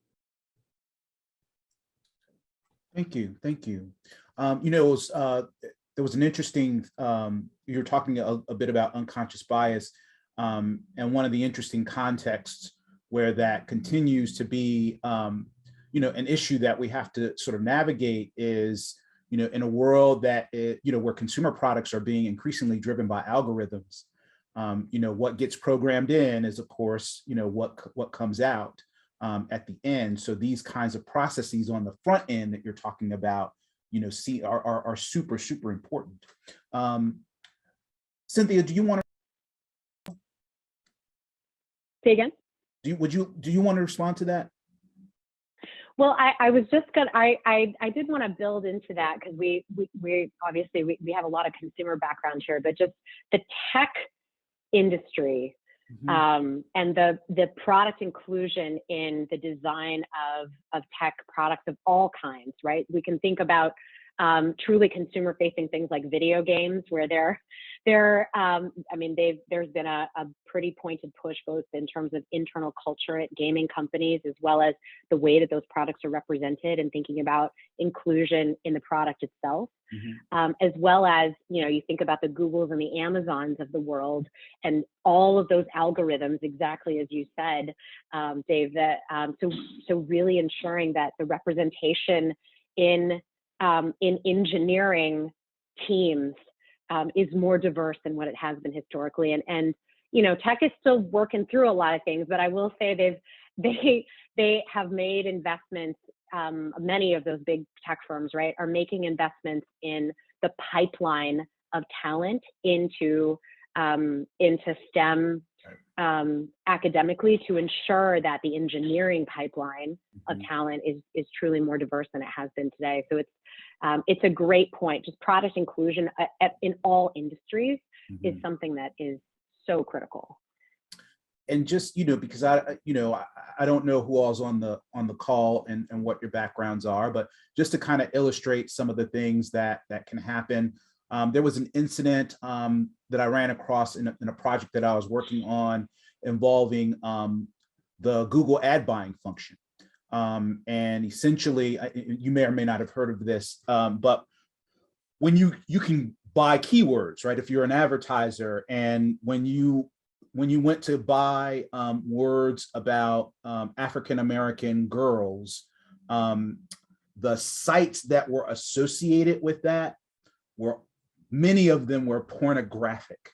Thank you. Thank you. You know, there was an interesting, you were talking a bit about unconscious bias, and one of the interesting contexts where that continues to be, you know, an issue that we have to sort of navigate is, you know, in a world that, you know, where consumer products are being increasingly driven by algorithms, you know, what gets programmed in is, of course, you know, what comes out at the end. So these kinds of processes on the front end that you're talking about, you know, are super, super important. Cynthia, do you want to say again? Do you want to respond to that? Well, I was just gonna, I did want to build into that because we obviously we have a lot of consumer background here, but just the tech industry and the product inclusion in the design of tech products of all kinds, right? We can think about truly consumer facing things like video games where I mean, there's been a pretty pointed push both in terms of internal culture at gaming companies as well as the way that those products are represented and thinking about inclusion in the product itself, as well as, you know, you think about the Googles and the Amazons of the world and all of those algorithms, exactly as you said, Dave, that so really ensuring that the representation in engineering teams is more diverse than what it has been historically. And you know, tech is still working through a lot of things, but I will say they have made investments. Many of those big tech firms, right, are making investments in the pipeline of talent into STEM academically to ensure that the engineering pipeline of talent is truly more diverse than it has been today. So it's a great point. Just product inclusion in all industries is something that is so critical. And just, you know, because I don't know who all's on the call and what your backgrounds are, but just to kind of illustrate some of the things that can happen. There was an incident that I ran across in a project that I was working on involving the Google ad buying function. And essentially, you may or may not have heard of this, but when you can buy keywords, right? If you're an advertiser, and when you went to buy words about African-American girls, The sites that were associated with that were, many of them were pornographic,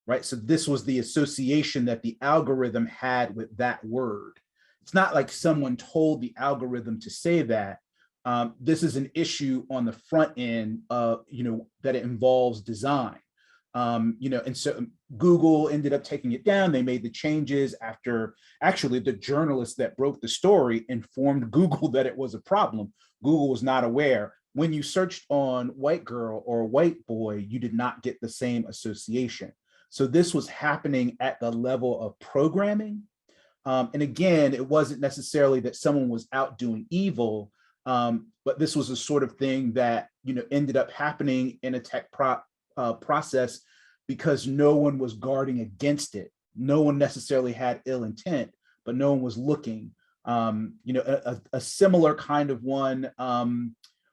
right? So this was the association that the algorithm had with that word. It's not like someone told the algorithm to say that. This is an issue on the front end of, that it involves design. And so Google ended up taking it down. They made the changes after actually the journalists that broke the story informed Google that it was a problem. Google was not aware. When you searched on white girl or white boy, you did not get the same association. So this was happening at the level of programming. And again, it wasn't necessarily that someone was out doing evil, but this was a sort of thing that, ended up happening in a tech process because no one was guarding against it. No one necessarily had ill intent, but no one was looking. A similar kind of one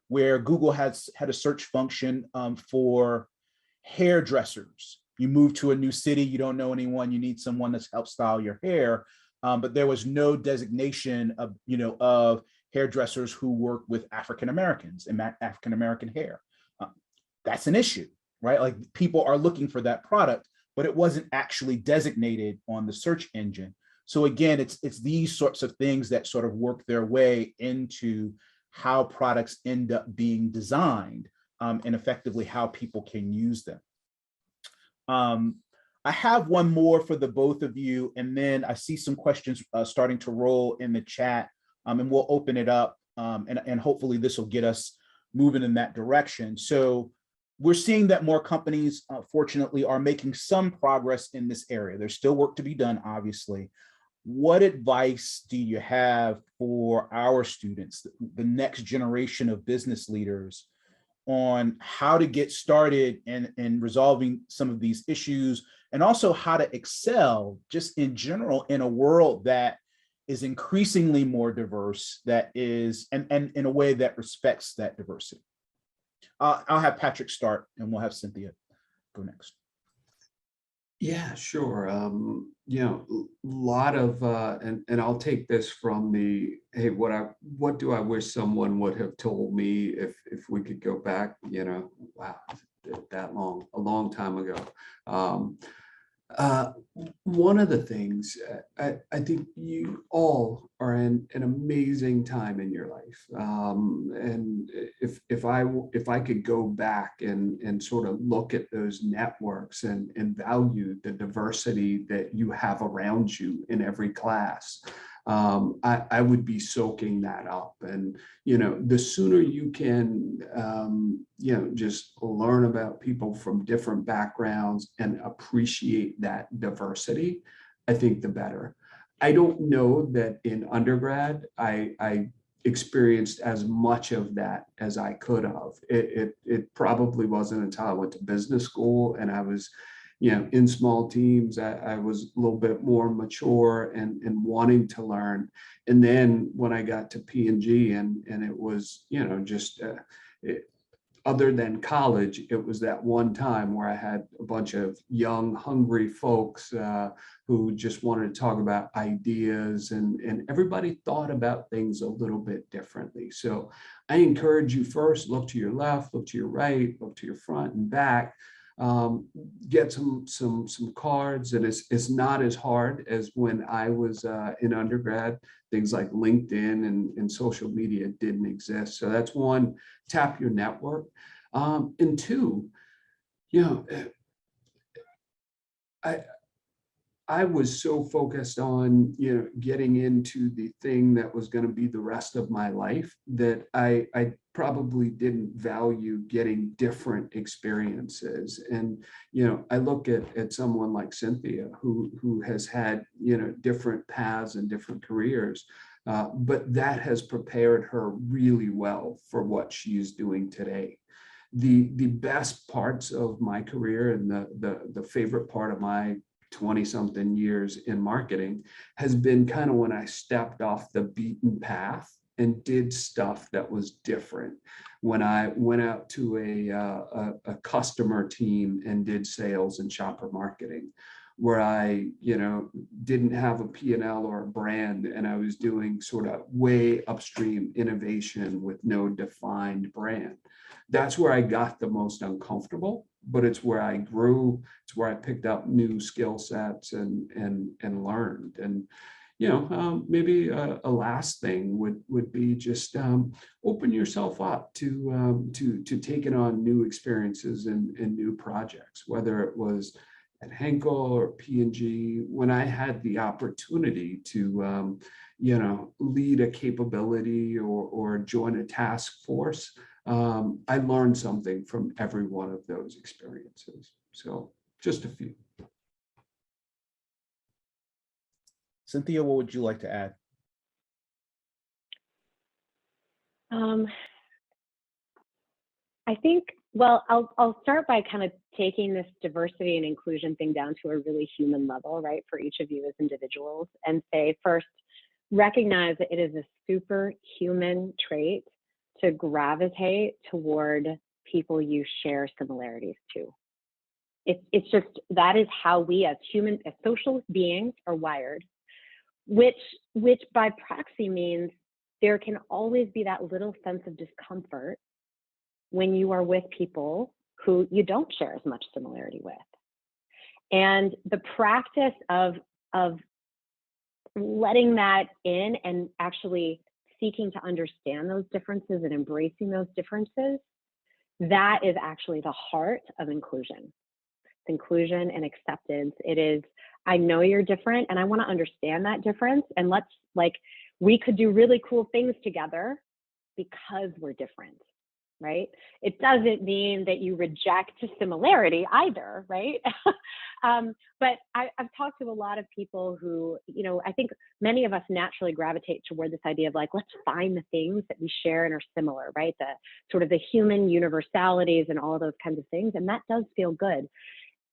where Google had a search function for hairdressers. You move to a new city, you don't know anyone, you need someone to help style your hair, but there was no designation of hairdressers who work with African Americans and African American hair. That's an issue, right? Like people are looking for that product, but it wasn't actually designated on the search engine. So again, it's these sorts of things that sort of work their way into how products end up being designed, and effectively how people can use them. I have one more for the both of you, and then I see some questions starting to roll in the chat, and we'll open it up, and hopefully this will get us moving in that direction. So we're seeing that more companies, fortunately, are making some progress in this area. There's still work to be done, obviously. What advice do you have for our students, the next generation of business leaders, on how to get started in resolving some of these issues, and also how to excel just in general in a world that is increasingly more diverse, that is, and in a way that respects that diversity? I'll have Patrick start, and we'll have Cynthia go next. Yeah, sure. A lot of, and I'll take this from the, hey, what do I wish someone would have told me if we could go back, wow, that long, a long time ago. One of the things, I think you all are in an amazing time in your life. And if I could go back and sort of look at those networks and value the diversity that you have around you in every class, I would be soaking that up. And, the sooner you can, just learn about people from different backgrounds and appreciate that diversity, I think the better. I don't know that in undergrad, I experienced as much of that as I could have. It probably wasn't until I went to business school and I was, in small teams, I was a little bit more mature and wanting to learn. And then when I got to P&G and it was, other than college, it was that one time where I had a bunch of young, hungry folks who just wanted to talk about ideas, and everybody thought about things a little bit differently. So I encourage you, first, look to your left, look to your right, look to your front and back. Get some cards, and it's not as hard as when I was in undergrad. Things like LinkedIn and social media didn't exist. So that's one, tap your network. And two, I was so focused on, getting into the thing that was going to be the rest of my life that I probably didn't value getting different experiences. And, I look at someone like Cynthia, who has had, different paths and different careers, but that has prepared her really well for what she's doing today. The best parts of my career and the favorite part of my 20-something years in marketing has been kind of when I stepped off the beaten path and did stuff that was different. When I went out to a customer team and did sales and shopper marketing, where I, didn't have a P&L or a brand, and I was doing sort of way upstream innovation with no defined brand. That's where I got the most uncomfortable, but it's where I grew. It's where I picked up new skill sets and learned. And maybe a last thing would be just open yourself up to taking on new experiences and new projects, whether it was at Henkel or P&G. When I had the opportunity to lead a capability or join a task force, I learned something from every one of those experiences. So just a few. Cynthia, what would you like to add? I think, well, I'll start by kind of taking this diversity and inclusion thing down to a really human level, right, for each of you as individuals, and say, first, recognize that it is a superhuman trait to gravitate toward people you share similarities to. It's just, that is how we as social beings are wired, which by proxy means there can always be that little sense of discomfort when you are with people who you don't share as much similarity with. And the practice of letting that in and actually seeking to understand those differences and embracing those differences, that is actually the heart of inclusion. It's inclusion and acceptance. It is, I know you're different and I want to understand that difference, and we could do really cool things together because we're different, right? It doesn't mean that you reject similarity either, right? But I've talked to a lot of people who, I think many of us naturally gravitate toward this idea of let's find the things that we share and are similar, right? The sort of the human universalities and all of those kinds of things. And that does feel good.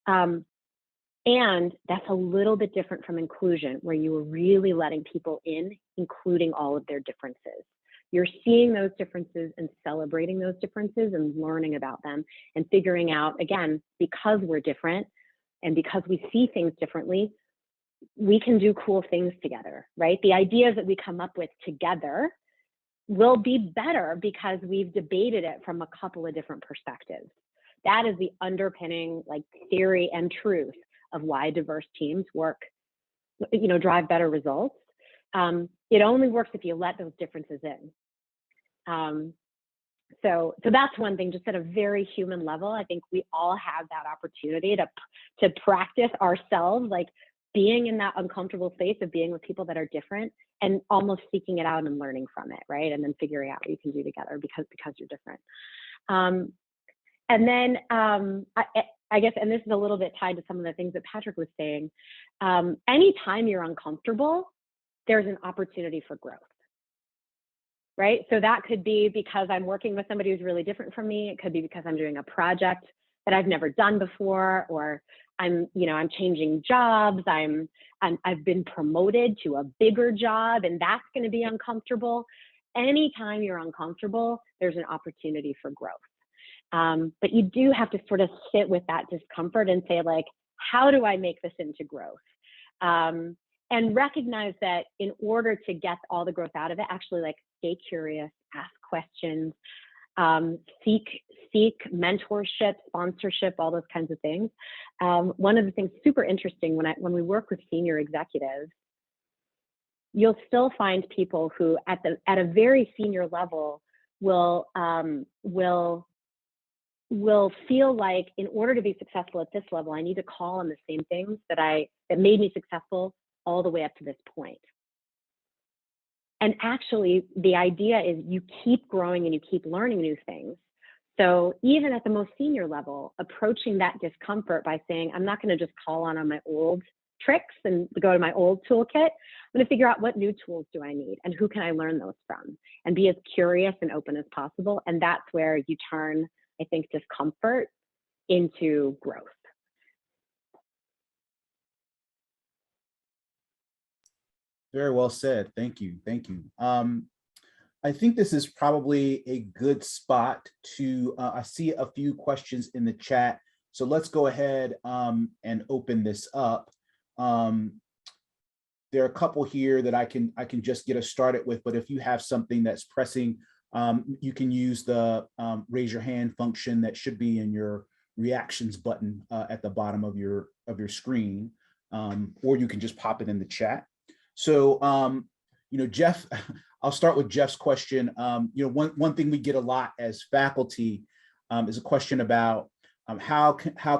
And that's a little bit different from inclusion, where you are really letting people in, including all of their differences. You're seeing those differences and celebrating those differences and learning about them and figuring out, again, because we're different and because we see things differently, we can do cool things together, right? The ideas that we come up with together will be better because we've debated it from a couple of different perspectives. That is the underpinning theory and truth of why diverse teams work, drive better results. It only works if you let those differences in. So that's one thing, just at a very human level. I think we all have that opportunity to practice ourselves, being in that uncomfortable space of being with people that are different and almost seeking it out and learning from it, right? And then figuring out what you can do together because you're different. And then I guess, and this is a little bit tied to some of the things that Patrick was saying, anytime you're uncomfortable, there's an opportunity for growth, right? So that could be because I'm working with somebody who's really different from me. It could be because I'm doing a project that I've never done before, or I'm changing jobs. I've been promoted to a bigger job, and that's going to be uncomfortable. Anytime you're uncomfortable, there's an opportunity for growth. But you do have to sort of sit with that discomfort and say, how do I make this into growth? And recognize that in order to get all the growth out of it, actually stay curious, ask questions, seek mentorship, sponsorship, all those kinds of things. One of the things super interesting when we work with senior executives, you'll still find people who at a very senior level will feel like, in order to be successful at this level, I need to call on the same things that made me successful all the way up to this point. And actually, the idea is you keep growing and you keep learning new things. So even at the most senior level, approaching that discomfort by saying, I'm not going to just call on my old tricks and go to my old toolkit. I'm going to figure out what new tools do I need and who can I learn those from, and be as curious and open as possible. And that's where you turn, I think, discomfort into growth. Very well said. Thank you. Thank you. I think this is probably a good spot to, I see a few questions in the chat. So let's go ahead and open this up. There are a couple here that I can just get us started with, but if you have something that's pressing, you can use the raise your hand function that should be in your reactions button at the bottom of your screen, or you can just pop it in the chat. So, Jeff, I'll start with Jeff's question. One thing we get a lot as faculty is a question about how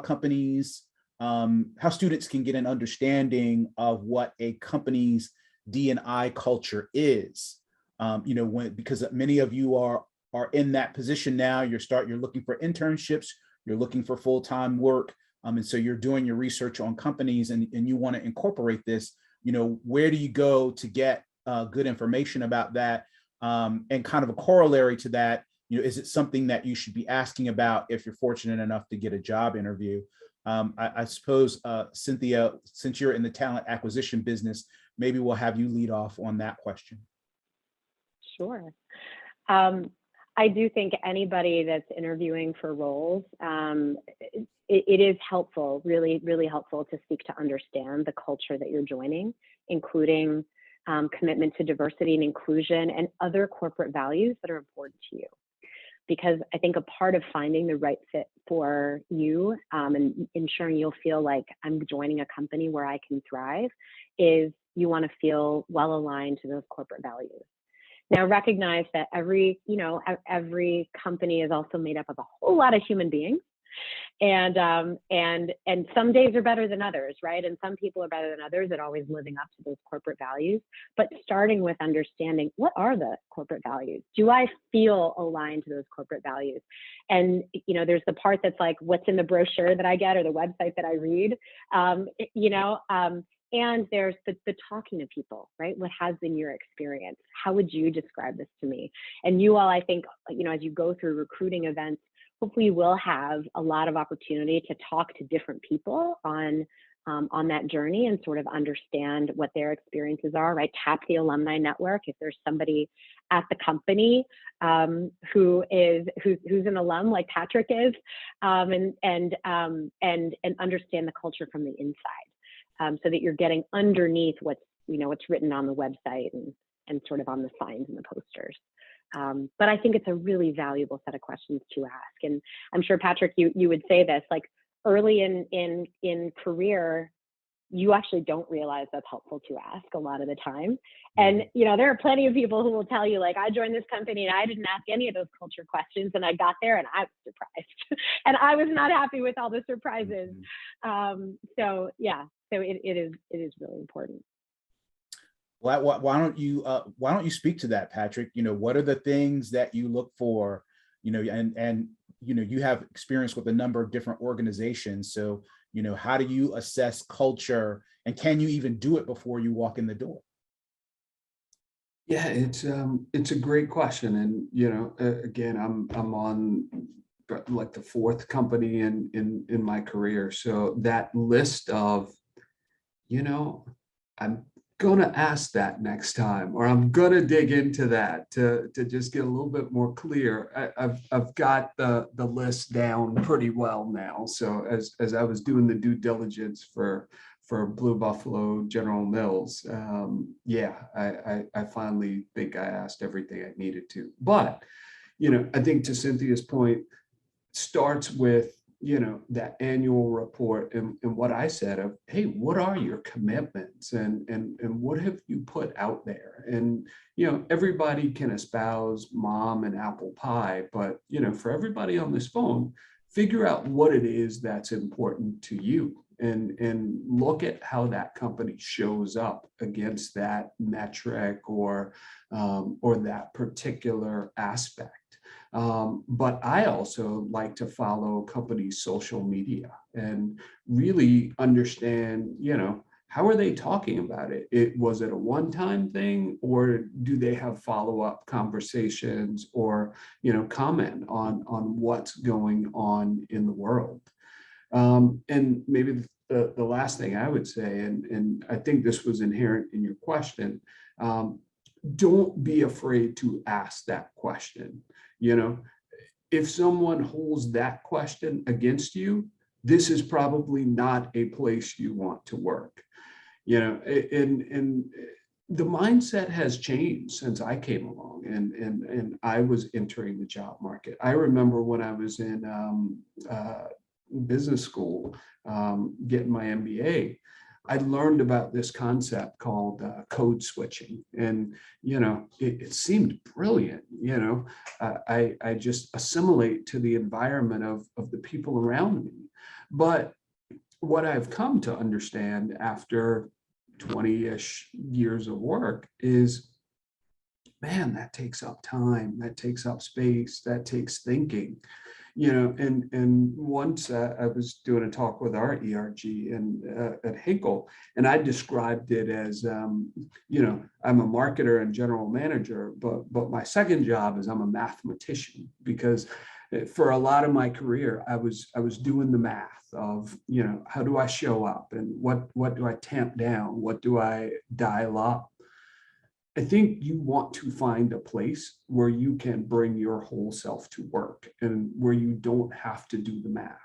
companies, how students can get an understanding of what a company's D&I culture is. Because many of you are in that position now. You're looking for internships, you're looking for full-time work, and so you're doing your research on companies, and you want to incorporate this. Where do you go to get good information about that? And kind of a corollary to that, is it something that you should be asking about if you're fortunate enough to get a job interview? I suppose, Cynthia, since you're in the talent acquisition business, maybe we'll have you lead off on that question. Sure. I do think anybody that's interviewing for roles, it is helpful, really, really helpful to seek to understand the culture that you're joining, including commitment to diversity and inclusion and other corporate values that are important to you. Because I think a part of finding the right fit for you and ensuring you'll feel like I'm joining a company where I can thrive is you want to feel well aligned to those corporate values. Now, recognize that every company is also made up of a whole lot of human beings, and some days are better than others, right? And some people are better than others at always living up to those corporate values. But starting with understanding, what are the corporate values? Do I feel aligned to those corporate values? And there's the part that's like, what's in the brochure that I get or the website that I read, and there's the talking to people, right? What has been your experience? How would you describe this to me? And you all, I think, as you go through recruiting events, hopefully you will have a lot of opportunity to talk to different people on that journey and sort of understand what their experiences are, right? Tap the alumni network. If there's somebody at the company who's an alum like Patrick is, and understand the culture from the inside, so that you're getting underneath what's written on the website and sort of on the signs and the posters. But I think it's a really valuable set of questions to ask. And I'm sure, Patrick, you would say this, like early in career, you actually don't realize that's helpful to ask a lot of the time. And, there are plenty of people who will tell you, like, I joined this company and I didn't ask any of those culture questions, and I got there and I was surprised and I was not happy with all the surprises. So it is really important. Well, why don't you speak to that, Patrick? What are the things that you look for? And you have experience with a number of different organizations. So, how do you assess culture, and can you even do it before you walk in the door? Yeah, it's a great question, and again, I'm on like the fourth company in my career, so that list of, I'm gonna ask that next time, or I'm gonna dig into that to just get a little bit more clear. I've got the list down pretty well now. So as I was doing the due diligence for Blue Buffalo General Mills, I finally think I asked everything I needed to. But I think to Cynthia's point, starts with that annual report and what I said of, hey, what are your commitments and what have you put out there? And everybody can espouse mom and apple pie, but for everybody on this phone, figure out what it is that's important to you and look at how that company shows up against that metric or that particular aspect. But I also like to follow companies' social media and really understand, how are they talking about it? Was it a one-time thing, or do they have follow-up conversations or, comment on what's going on in the world? And maybe the last thing I would say, and I think this was inherent in your question, don't be afraid to ask that question. If someone holds that question against you, this is probably not a place you want to work. And the mindset has changed since I came along and I was entering the job market. I remember when I was in business school, getting my MBA, I learned about this concept called code switching. And, it seemed brilliant. I just assimilate to the environment of the people around me. But what I've come to understand after 20-ish years of work is, man, that takes up time, that takes up space, that takes thinking. And once I was doing a talk with our ERG and at Hinkle, and I described it as, I'm a marketer and general manager, but my second job is I'm a mathematician, because for a lot of my career, I was doing the math of, how do I show up and what do I tamp down? What do I dial up? I think you want to find a place where you can bring your whole self to work and where you don't have to do the math.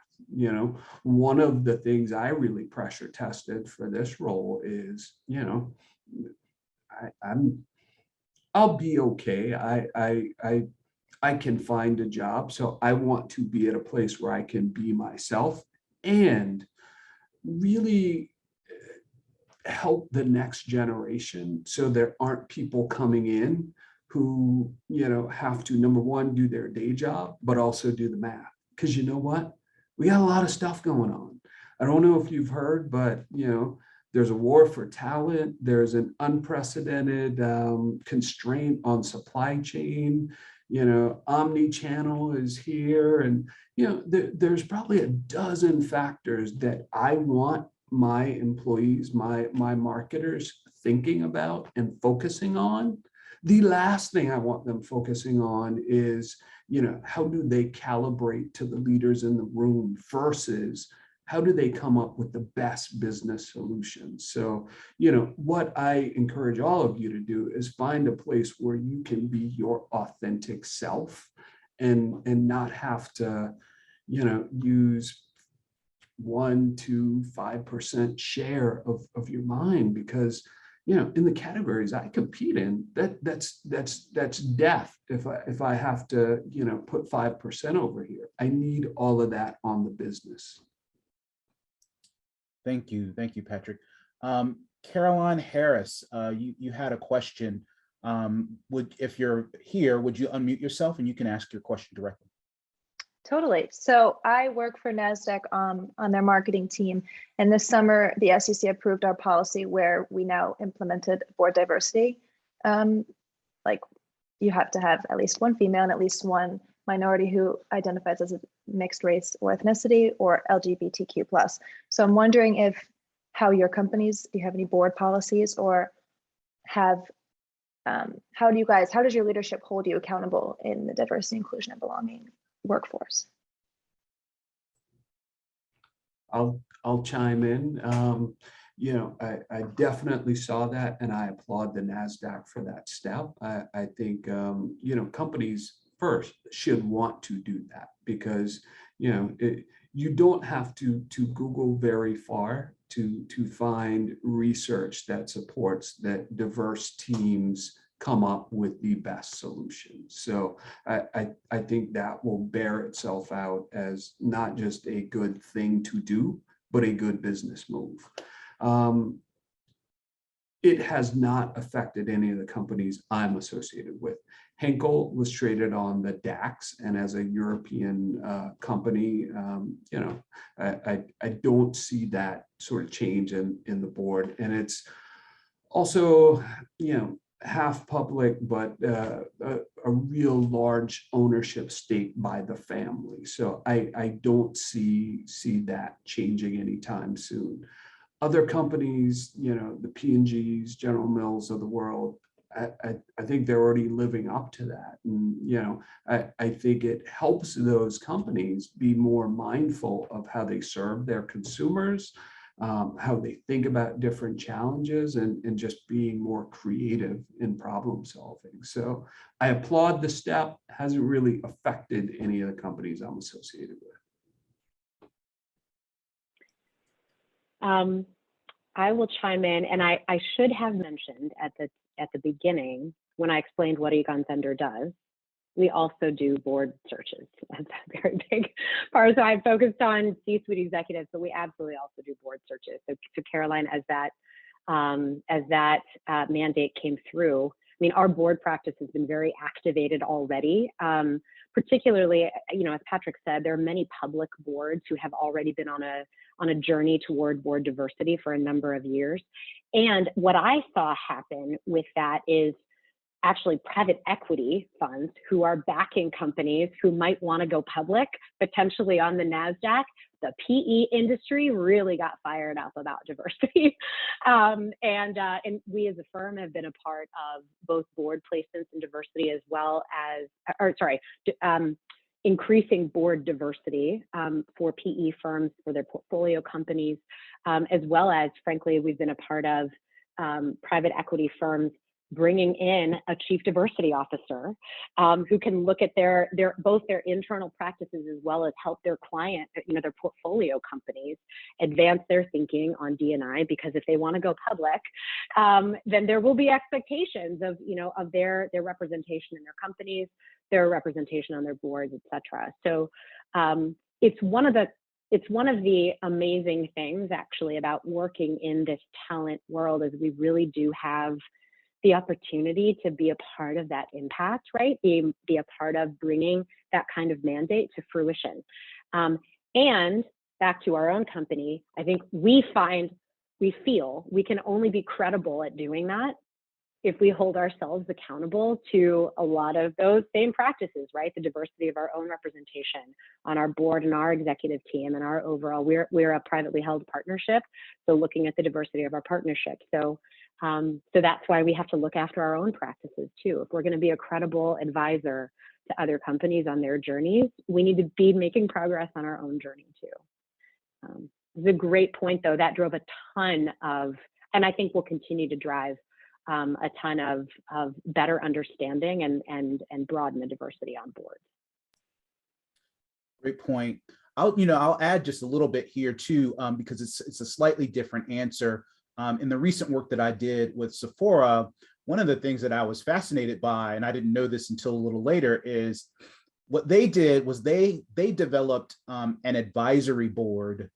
One of the things I really pressure tested for this role is, I'll be okay. I can find a job. So I want to be at a place where I can be myself and really help the next generation, so there aren't people coming in who, have to, number one, do their day job, but also do the math. Because you know what? We got a lot of stuff going on. I don't know if you've heard, but, there's a war for talent. There's an unprecedented constraint on supply chain. Omni-channel is here. And, there's probably a dozen factors that I want my employees, my marketers thinking about and focusing on. The last thing I want them focusing on is, how do they calibrate to the leaders in the room versus how do they come up with the best business solutions? So, what I encourage all of you to do is find a place where you can be your authentic self and not have to, use 1 to 5% share of your mind, because in the categories I compete in, that's death if I have to put 5% over here. I need all of that on the business. Thank you, Patrick. Caroline Harris, you had a question. If you're here, would you unmute yourself and you can ask your question directly? Totally. So I work for NASDAQ on their marketing team. And this summer, the SEC approved our policy where we now implemented board diversity. Like you have to have at least one female and at least one minority who identifies as a mixed race or ethnicity or LGBTQ+. So I'm wondering how your companies, do you have any board policies or how does your leadership hold you accountable in the diversity, inclusion, and belonging workforce? I'll chime in. I definitely saw that, and I applaud the NASDAQ for that step. I think companies first should want to do that, because you don't have to Google very far to find research that supports that diverse teams come up with the best solutions. So I think that will bear itself out as not just a good thing to do, but a good business move. It has not affected any of the companies I'm associated with. Henkel was traded on the DAX, and as a European company, I don't see that sort of change in the board. And it's also, half public, but a real large ownership stake by the family. So I don't see that changing anytime soon. Other companies, the P&Gs, General Mills of the world, I think they're already living up to that. And, I think it helps those companies be more mindful of how they serve their consumers, how they think about different challenges, and just being more creative in problem solving. So I applaud the step. Hasn't really affected any of the companies I'm associated with. I will chime in, and I should have mentioned at the beginning when I explained what Egon Zender does. We also do board searches. That's a very big part. So I focused on C-suite executives, but we absolutely also do board searches. So Caroline, as that mandate came through, I mean, our board practice has been very activated already. Particularly, as Patrick said, there are many public boards who have already been on a journey toward board diversity for a number of years. And what I saw happen with that is actually private equity funds who are backing companies who might want to go public, potentially on the NASDAQ. The PE industry really got fired up about diversity. And we as a firm have been a part of both board placements and diversity as well as, increasing board diversity for PE firms, for their portfolio companies, as well as, frankly, we've been a part of private equity firms bringing in a chief diversity officer who can look at both their internal practices as well as help their client, their portfolio companies advance their thinking on D&I, because if they want to go public, then there will be expectations of their representation in their companies, their representation on their boards, et cetera. So it's one of the amazing things actually about working in this talent world is we really do have the opportunity to be a part of that impact, right? Be a part of bringing that kind of mandate to fruition. And back to our own company, I think we feel we can only be credible at doing that if we hold ourselves accountable to a lot of those same practices, right? The diversity of our own representation on our board and our executive team and our overall, we're a privately held partnership. So looking at the diversity of our partnership. So that's why we have to look after our own practices too. If we're going to be a credible advisor to other companies on their journeys, we need to be making progress on our own journey too. It's a great point though, that drove a ton of, and I think will continue to drive a ton of better understanding and broaden the diversity on board. Great point. I'll add just a little bit here too, because it's a slightly different answer. In the recent work that I did with Sephora, one of the things that I was fascinated by, and I didn't know this until a little later, is what they did was they developed an advisory board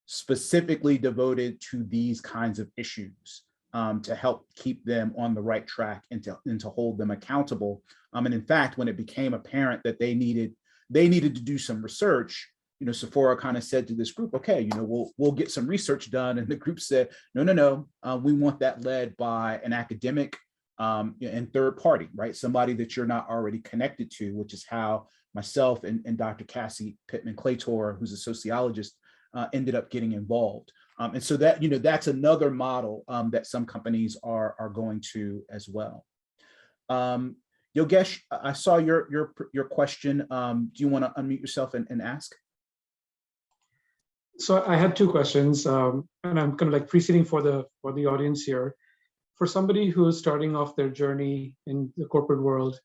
specifically devoted to these kinds of issues to help keep them on the right track and to hold them accountable. And in fact, when it became apparent that they needed to do some research, Sephora kind of said to this group, okay, we'll get some research done. And the group said, no, we want that led by an academic and third party, right? Somebody that you're not already connected to, which is how myself and Dr. Cassie Pittman-Claytor, who's a sociologist, ended up getting involved. And so that, that's another model that some companies are going to as well. Yogesh, I saw your question. Do you want to unmute yourself and ask? So I had two questions, and I'm kind of like preceding for the audience here. For somebody who is starting off their journey in the corporate world,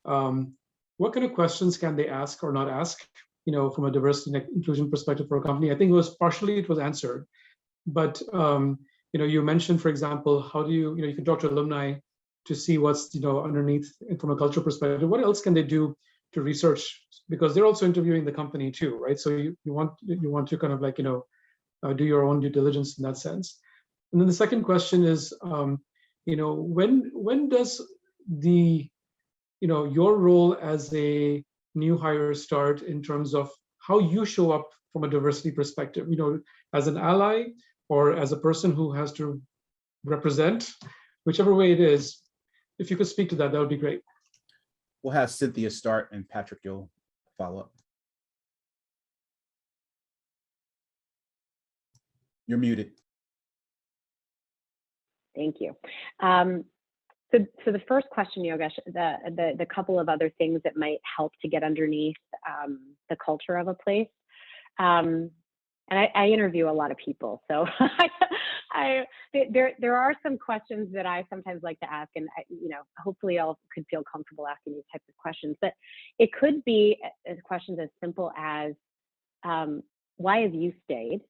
what kind of questions can they ask or not ask, from a diversity and inclusion perspective for a company? I think it was answered, but you mentioned, for example, how do you can talk to alumni to see what's underneath from a cultural perspective. What else can they do to research, because they're also interviewing the company too, right? So you want to kind of like do your own due diligence in that sense. And then the second question is, when does the your role as a new hire start in terms of how you show up from a diversity perspective, as an ally or as a person who has to represent, whichever way it is. If you could speak to that, that would be great. We'll have Cynthia start, and Patrick, you'll follow up. You're muted. Thank you. So the first question, Yogesh, the couple of other things that might help to get underneath the culture of a place. And I interview a lot of people, so there are some questions that I sometimes like to ask, and hopefully y'all could feel comfortable asking these types of questions. But it could be questions as simple as, why have you stayed?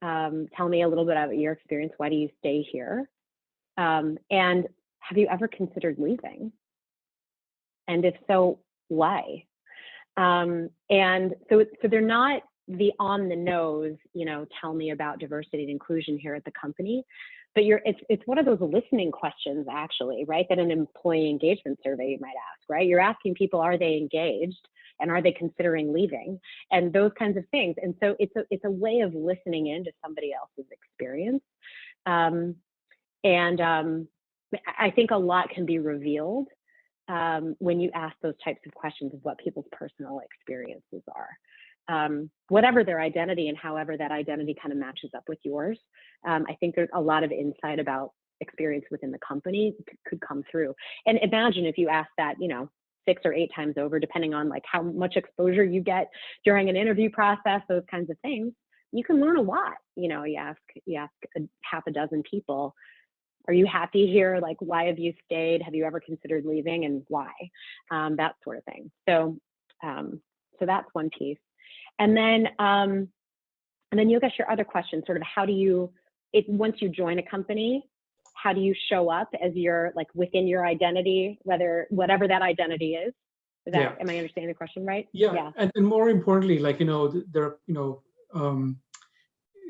Tell me a little bit about your experience. Why do you stay here? And have you ever considered leaving? And if so, why? And so they're not the on the nose, tell me about diversity and inclusion here at the company, but it's one of those listening questions actually, right? That an employee engagement survey you might ask, right? You're asking people, are they engaged and are they considering leaving, and those kinds of things. And so it's a way of listening into somebody else's experience. I think a lot can be revealed when you ask those types of questions of what people's personal experiences are, whatever their identity and however that identity kind of matches up with yours. I think there's a lot of insight about experience within the company could come through. And imagine if you ask that, 6 or 8 times over, depending on like how much exposure you get during an interview process, those kinds of things, you can learn a lot. You ask half a dozen people, are you happy here? Like, why have you stayed? Have you ever considered leaving, and why? That sort of thing. So that's one piece. And then you'll get your other question, sort of how do you, once you join a company, how do you show up as your, like within your identity, whatever that identity is? Am I understanding the question right? Yeah. And more importantly, like,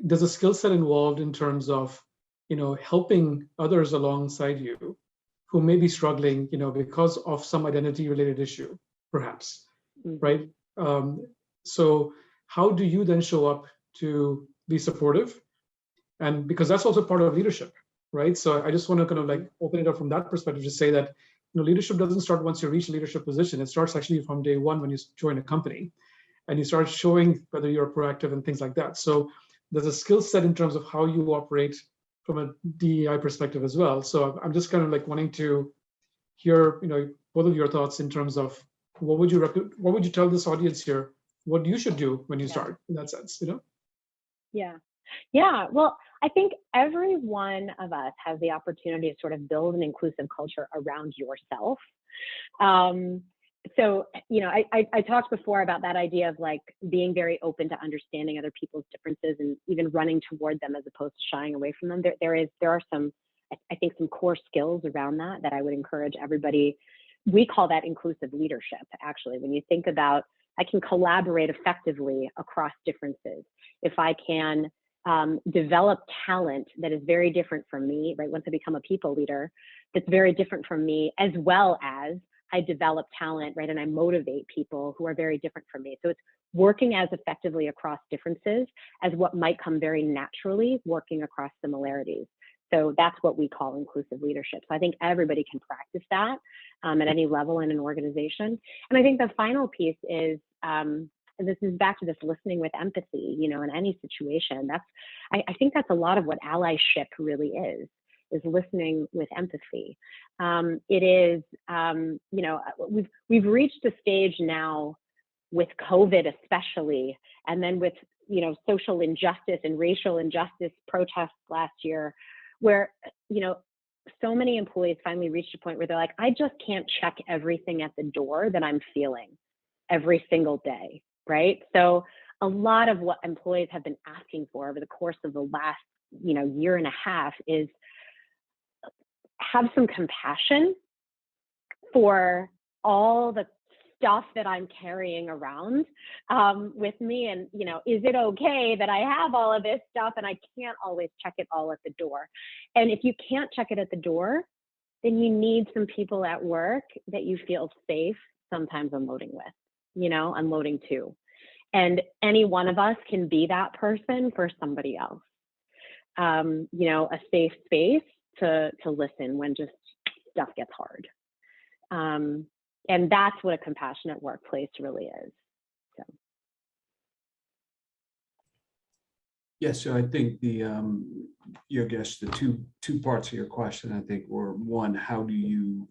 there's a skill set involved in terms of, helping others alongside you who may be struggling, because of some identity related issue, perhaps, right? So how do you then show up to be supportive? And because that's also part of leadership, right? So I just want to kind of like open it up from that perspective to say that, leadership doesn't start once you reach a leadership position. It starts actually from day one when you join a company and you start showing whether you're proactive and things like that. So there's a skill set in terms of how you operate from a DEI perspective as well. So I'm just kind of like wanting to hear, both of your thoughts in terms of what would you tell this audience here, what you should do when you start in that sense, Yeah. Well, I think every one of us has the opportunity to sort of build an inclusive culture around yourself. So, I talked before about that idea of like being very open to understanding other people's differences and even running toward them as opposed to shying away from them. There are some, I think, some core skills around that I would encourage everybody. We call that inclusive leadership, actually. When you think about, I can collaborate effectively across differences. If I can develop talent that is very different from me, right? Once I become a people leader, that's very different from me, as well as I develop talent, right? And I motivate people who are very different from me. So it's working as effectively across differences as what might come very naturally working across similarities. So that's what we call inclusive leadership. So I think everybody can practice that at any level in an organization. And I think the final piece is, and this is back to this listening with empathy, in any situation. I think that's a lot of what allyship really is listening with empathy. It is, we've reached a stage now with COVID especially, and then with, social injustice and racial injustice protests last year, where, so many employees finally reached a point where they're like, I just can't check everything at the door that I'm feeling every single day. Right. So a lot of what employees have been asking for over the course of the last, year and a half is have some compassion for all the stuff that I'm carrying around with me. And, is it okay that I have all of this stuff and I can't always check it all at the door? And if you can't check it at the door, then you need some people at work that you feel safe sometimes unloading with. Unloading to. And any one of us can be that person for somebody else. A safe space to listen when just stuff gets hard. And that's what a compassionate workplace really is. So. Yes, so I think the two parts of your question, I think, were one, how do you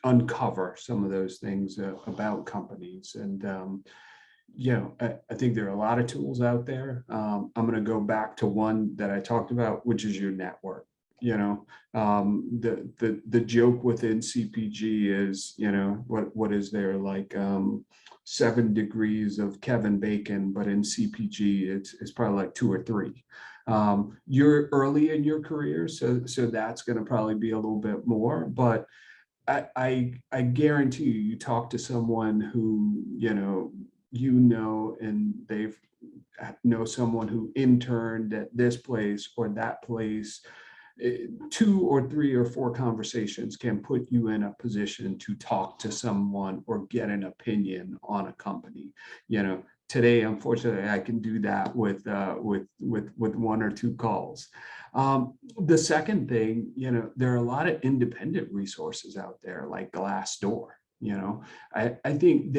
uncover some of those things about companies? And I think there are a lot of tools out there. I'm going to go back to one that I talked about, which is your network. You know, the joke within CPG is, you know, what is there, like 7 degrees of Kevin Bacon, but in CPG it's probably like 2 or 3. You're early in your career, so that's going to probably be a little bit more, but I guarantee you talk to someone who, and they've know someone who interned at this place or that place. 2 or 3 or 4 conversations can put you in a position to talk to someone or get an opinion on a company. Today, unfortunately, I can do that with 1 or 2 calls. The second thing, there are a lot of independent resources out there like Glassdoor. I think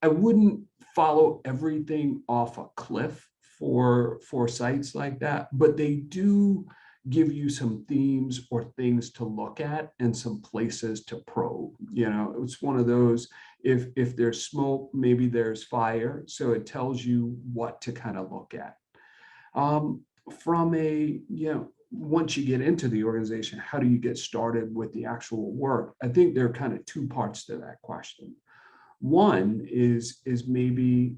I wouldn't follow everything off a cliff for sites like that, but they do give you some themes or things to look at and some places to probe. It's one of those, if there's smoke, maybe there's fire. So it tells you what to kind of look at. Once you get into the organization, how do you get started with the actual work? I think there are kind of 2 parts to that question. One is maybe,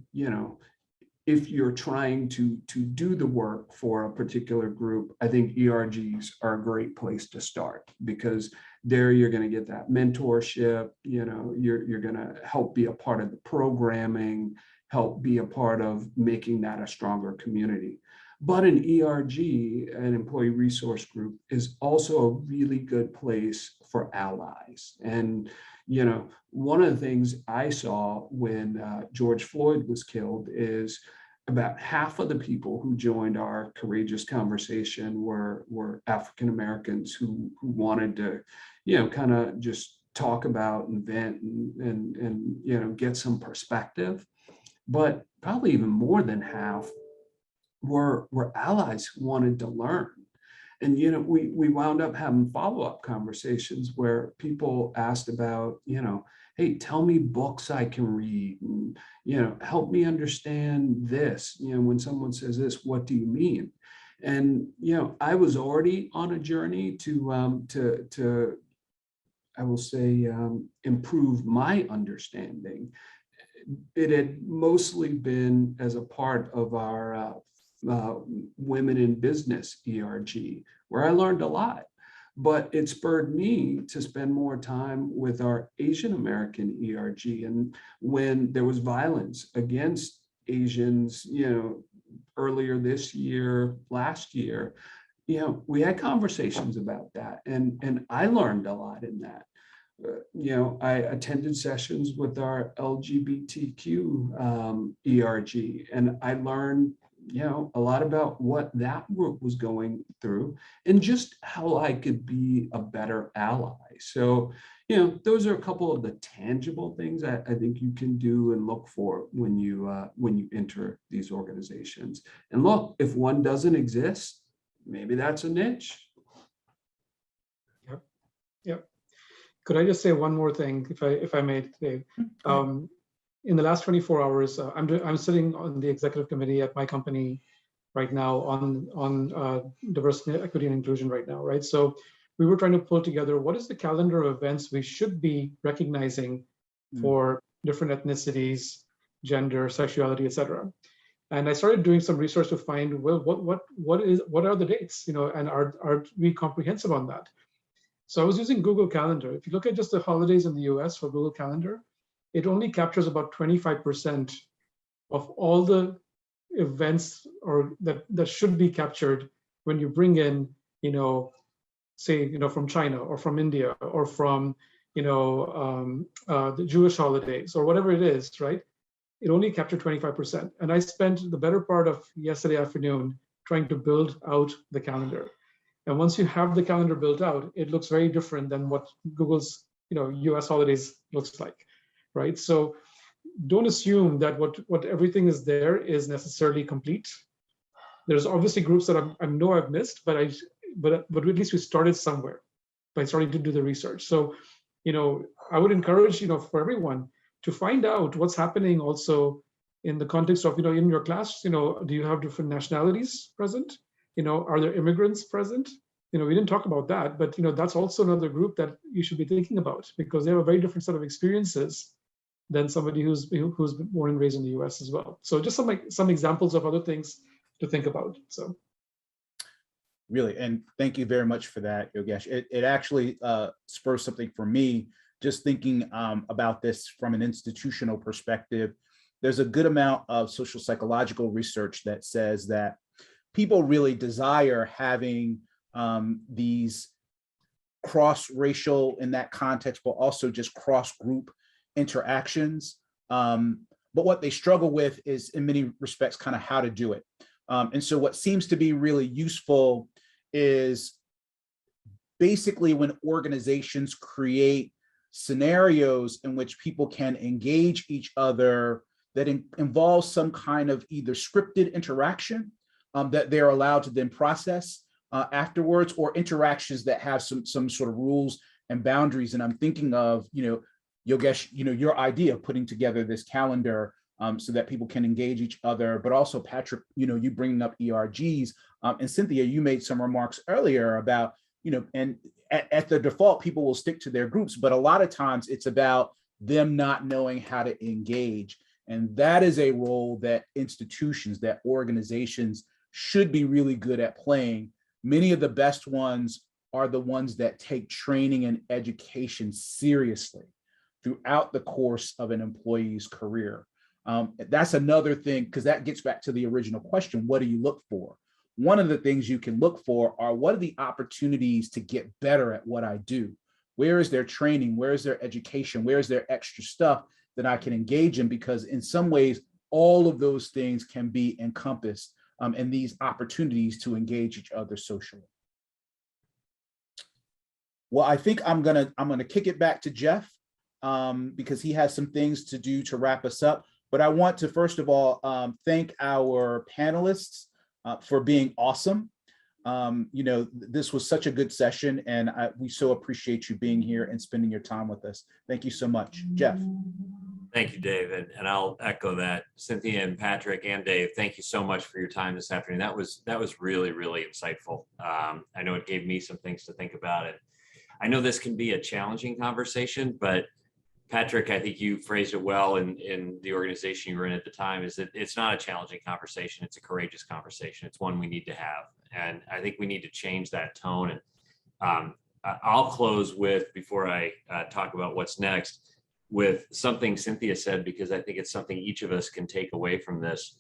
if you're trying to do the work for a particular group, I think ERGs are a great place to start, because there you're going to get that mentorship, you're going to help be a part of the programming, help be a part of making that a stronger community. But an ERG, an employee resource group, is also a really good place for allies. And one of the things I saw when George Floyd was killed is about half of the people who joined our courageous conversation were African Americans who wanted to, kind of just talk about and vent and get some perspective. But probably even more than half were allies who wanted to learn. And, we wound up having follow-up conversations where people asked about, hey, tell me books I can read, and, help me understand this. When someone says this, what do you mean? And, I was already on a journey to I will say, improve my understanding. It had mostly been as a part of our Women in Business ERG, where I learned a lot, but it spurred me to spend more time with our Asian American ERG. And when there was violence against Asians, earlier this year, last year, we had conversations about that, and I learned a lot in that. I attended sessions with our LGBTQ ERG, and I learned a lot about what that group was going through and just how I could be a better ally. So, those are a couple of the tangible things I think you can do and look for when you enter these organizations. And look, if one doesn't exist, maybe that's a niche. Yep. Could I just say one more thing, if I may, Dave? In the last 24 hours, I'm sitting on the executive committee at my company right now on diversity, equity, and inclusion right now, right? So we were trying to pull together what is the calendar of events we should be recognizing for different ethnicities, gender, sexuality, et cetera. And I started doing some research to find, well, what are the dates, and are we comprehensive on that? So I was using Google Calendar. If you look at just the holidays in the US for Google Calendar, it only captures about 25% of all the events or that should be captured when you bring in, say, from China or from India or from, the Jewish holidays or whatever it is, right? It only captured 25%. And I spent the better part of yesterday afternoon trying to build out the calendar. And once you have the calendar built out, it looks very different than what Google's, US holidays looks like. Right, so don't assume that what everything is there is necessarily complete. There's obviously groups that I know I've missed, but at least we started somewhere by starting to do the research. So, I would encourage for everyone to find out what's happening also in the context of in your class. Do you have different nationalities present? Are there immigrants present? we didn't talk about that, but that's also another group that you should be thinking about, because they have a very different set of experiences than somebody who's been born and raised in the US as well. So just some examples of other things to think about. So really, and thank you very much for that, Yogesh. It actually spurs something for me, just thinking about this from an institutional perspective. There's a good amount of social psychological research that says that people really desire having these cross-racial in that context, but also just cross-group interactions. But what they struggle with is, in many respects, kind of how to do it. And so what seems to be really useful is basically when organizations create scenarios in which people can engage each other that involves some kind of either scripted interaction that they're allowed to then process afterwards, or interactions that have some sort of rules and boundaries. And I'm thinking of, Yogesh, your idea of putting together this calendar so that people can engage each other, but also Patrick, you bringing up ERGs, and Cynthia, you made some remarks earlier about, and at the default, people will stick to their groups, but a lot of times it's about them not knowing how to engage. And that is a role that institutions, that organizations should be really good at playing. Many of the best ones are the ones that take training and education seriously throughout the course of an employee's career. That's another thing, because that gets back to the original question, what do you look for? One of the things you can look for are, what are the opportunities to get better at what I do? Where is their training? Where is their education? Where is their extra stuff that I can engage in? Because in some ways, all of those things can be encompassed in these opportunities to engage each other socially. Well, I think I'm gonna kick it back to Jeff because he has some things to do to wrap us up. But I want to first of all thank our panelists for being awesome. This was such a good session, and we so appreciate you being here and spending your time with us. Thank you so much, Jeff. Thank you, Dave, and I'll echo that. Cynthia and Patrick and Dave, thank you so much for your time this afternoon. That was really, really insightful. I know it gave me some things to think about. It. I know this can be a challenging conversation, but Patrick, I think you phrased it well in the organization you were in at the time, is that it's not a challenging conversation. It's a courageous conversation. It's one we need to have. And I think we need to change that tone. And I'll close with, before I talk about what's next, with something Cynthia said, because I think it's something each of us can take away from this.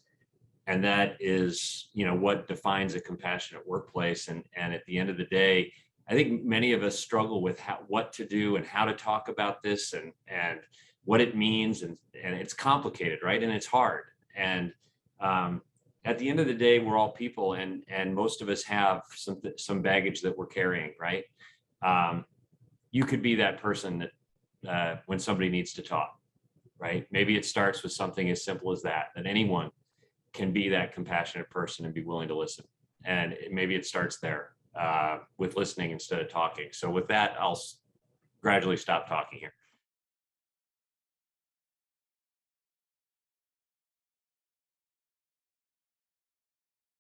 And that is, what defines a compassionate workplace. And at the end of the day, I think many of us struggle with what to do and how to talk about this and what it means. And it's complicated, right? And it's hard. And at the end of the day, we're all people, and most of us have some baggage that we're carrying, right? You could be that person that when somebody needs to talk, right? Maybe it starts with something as simple as that anyone can be that compassionate person and be willing to listen. And maybe it starts there with listening instead of talking. So with that, I'll gradually stop talking here.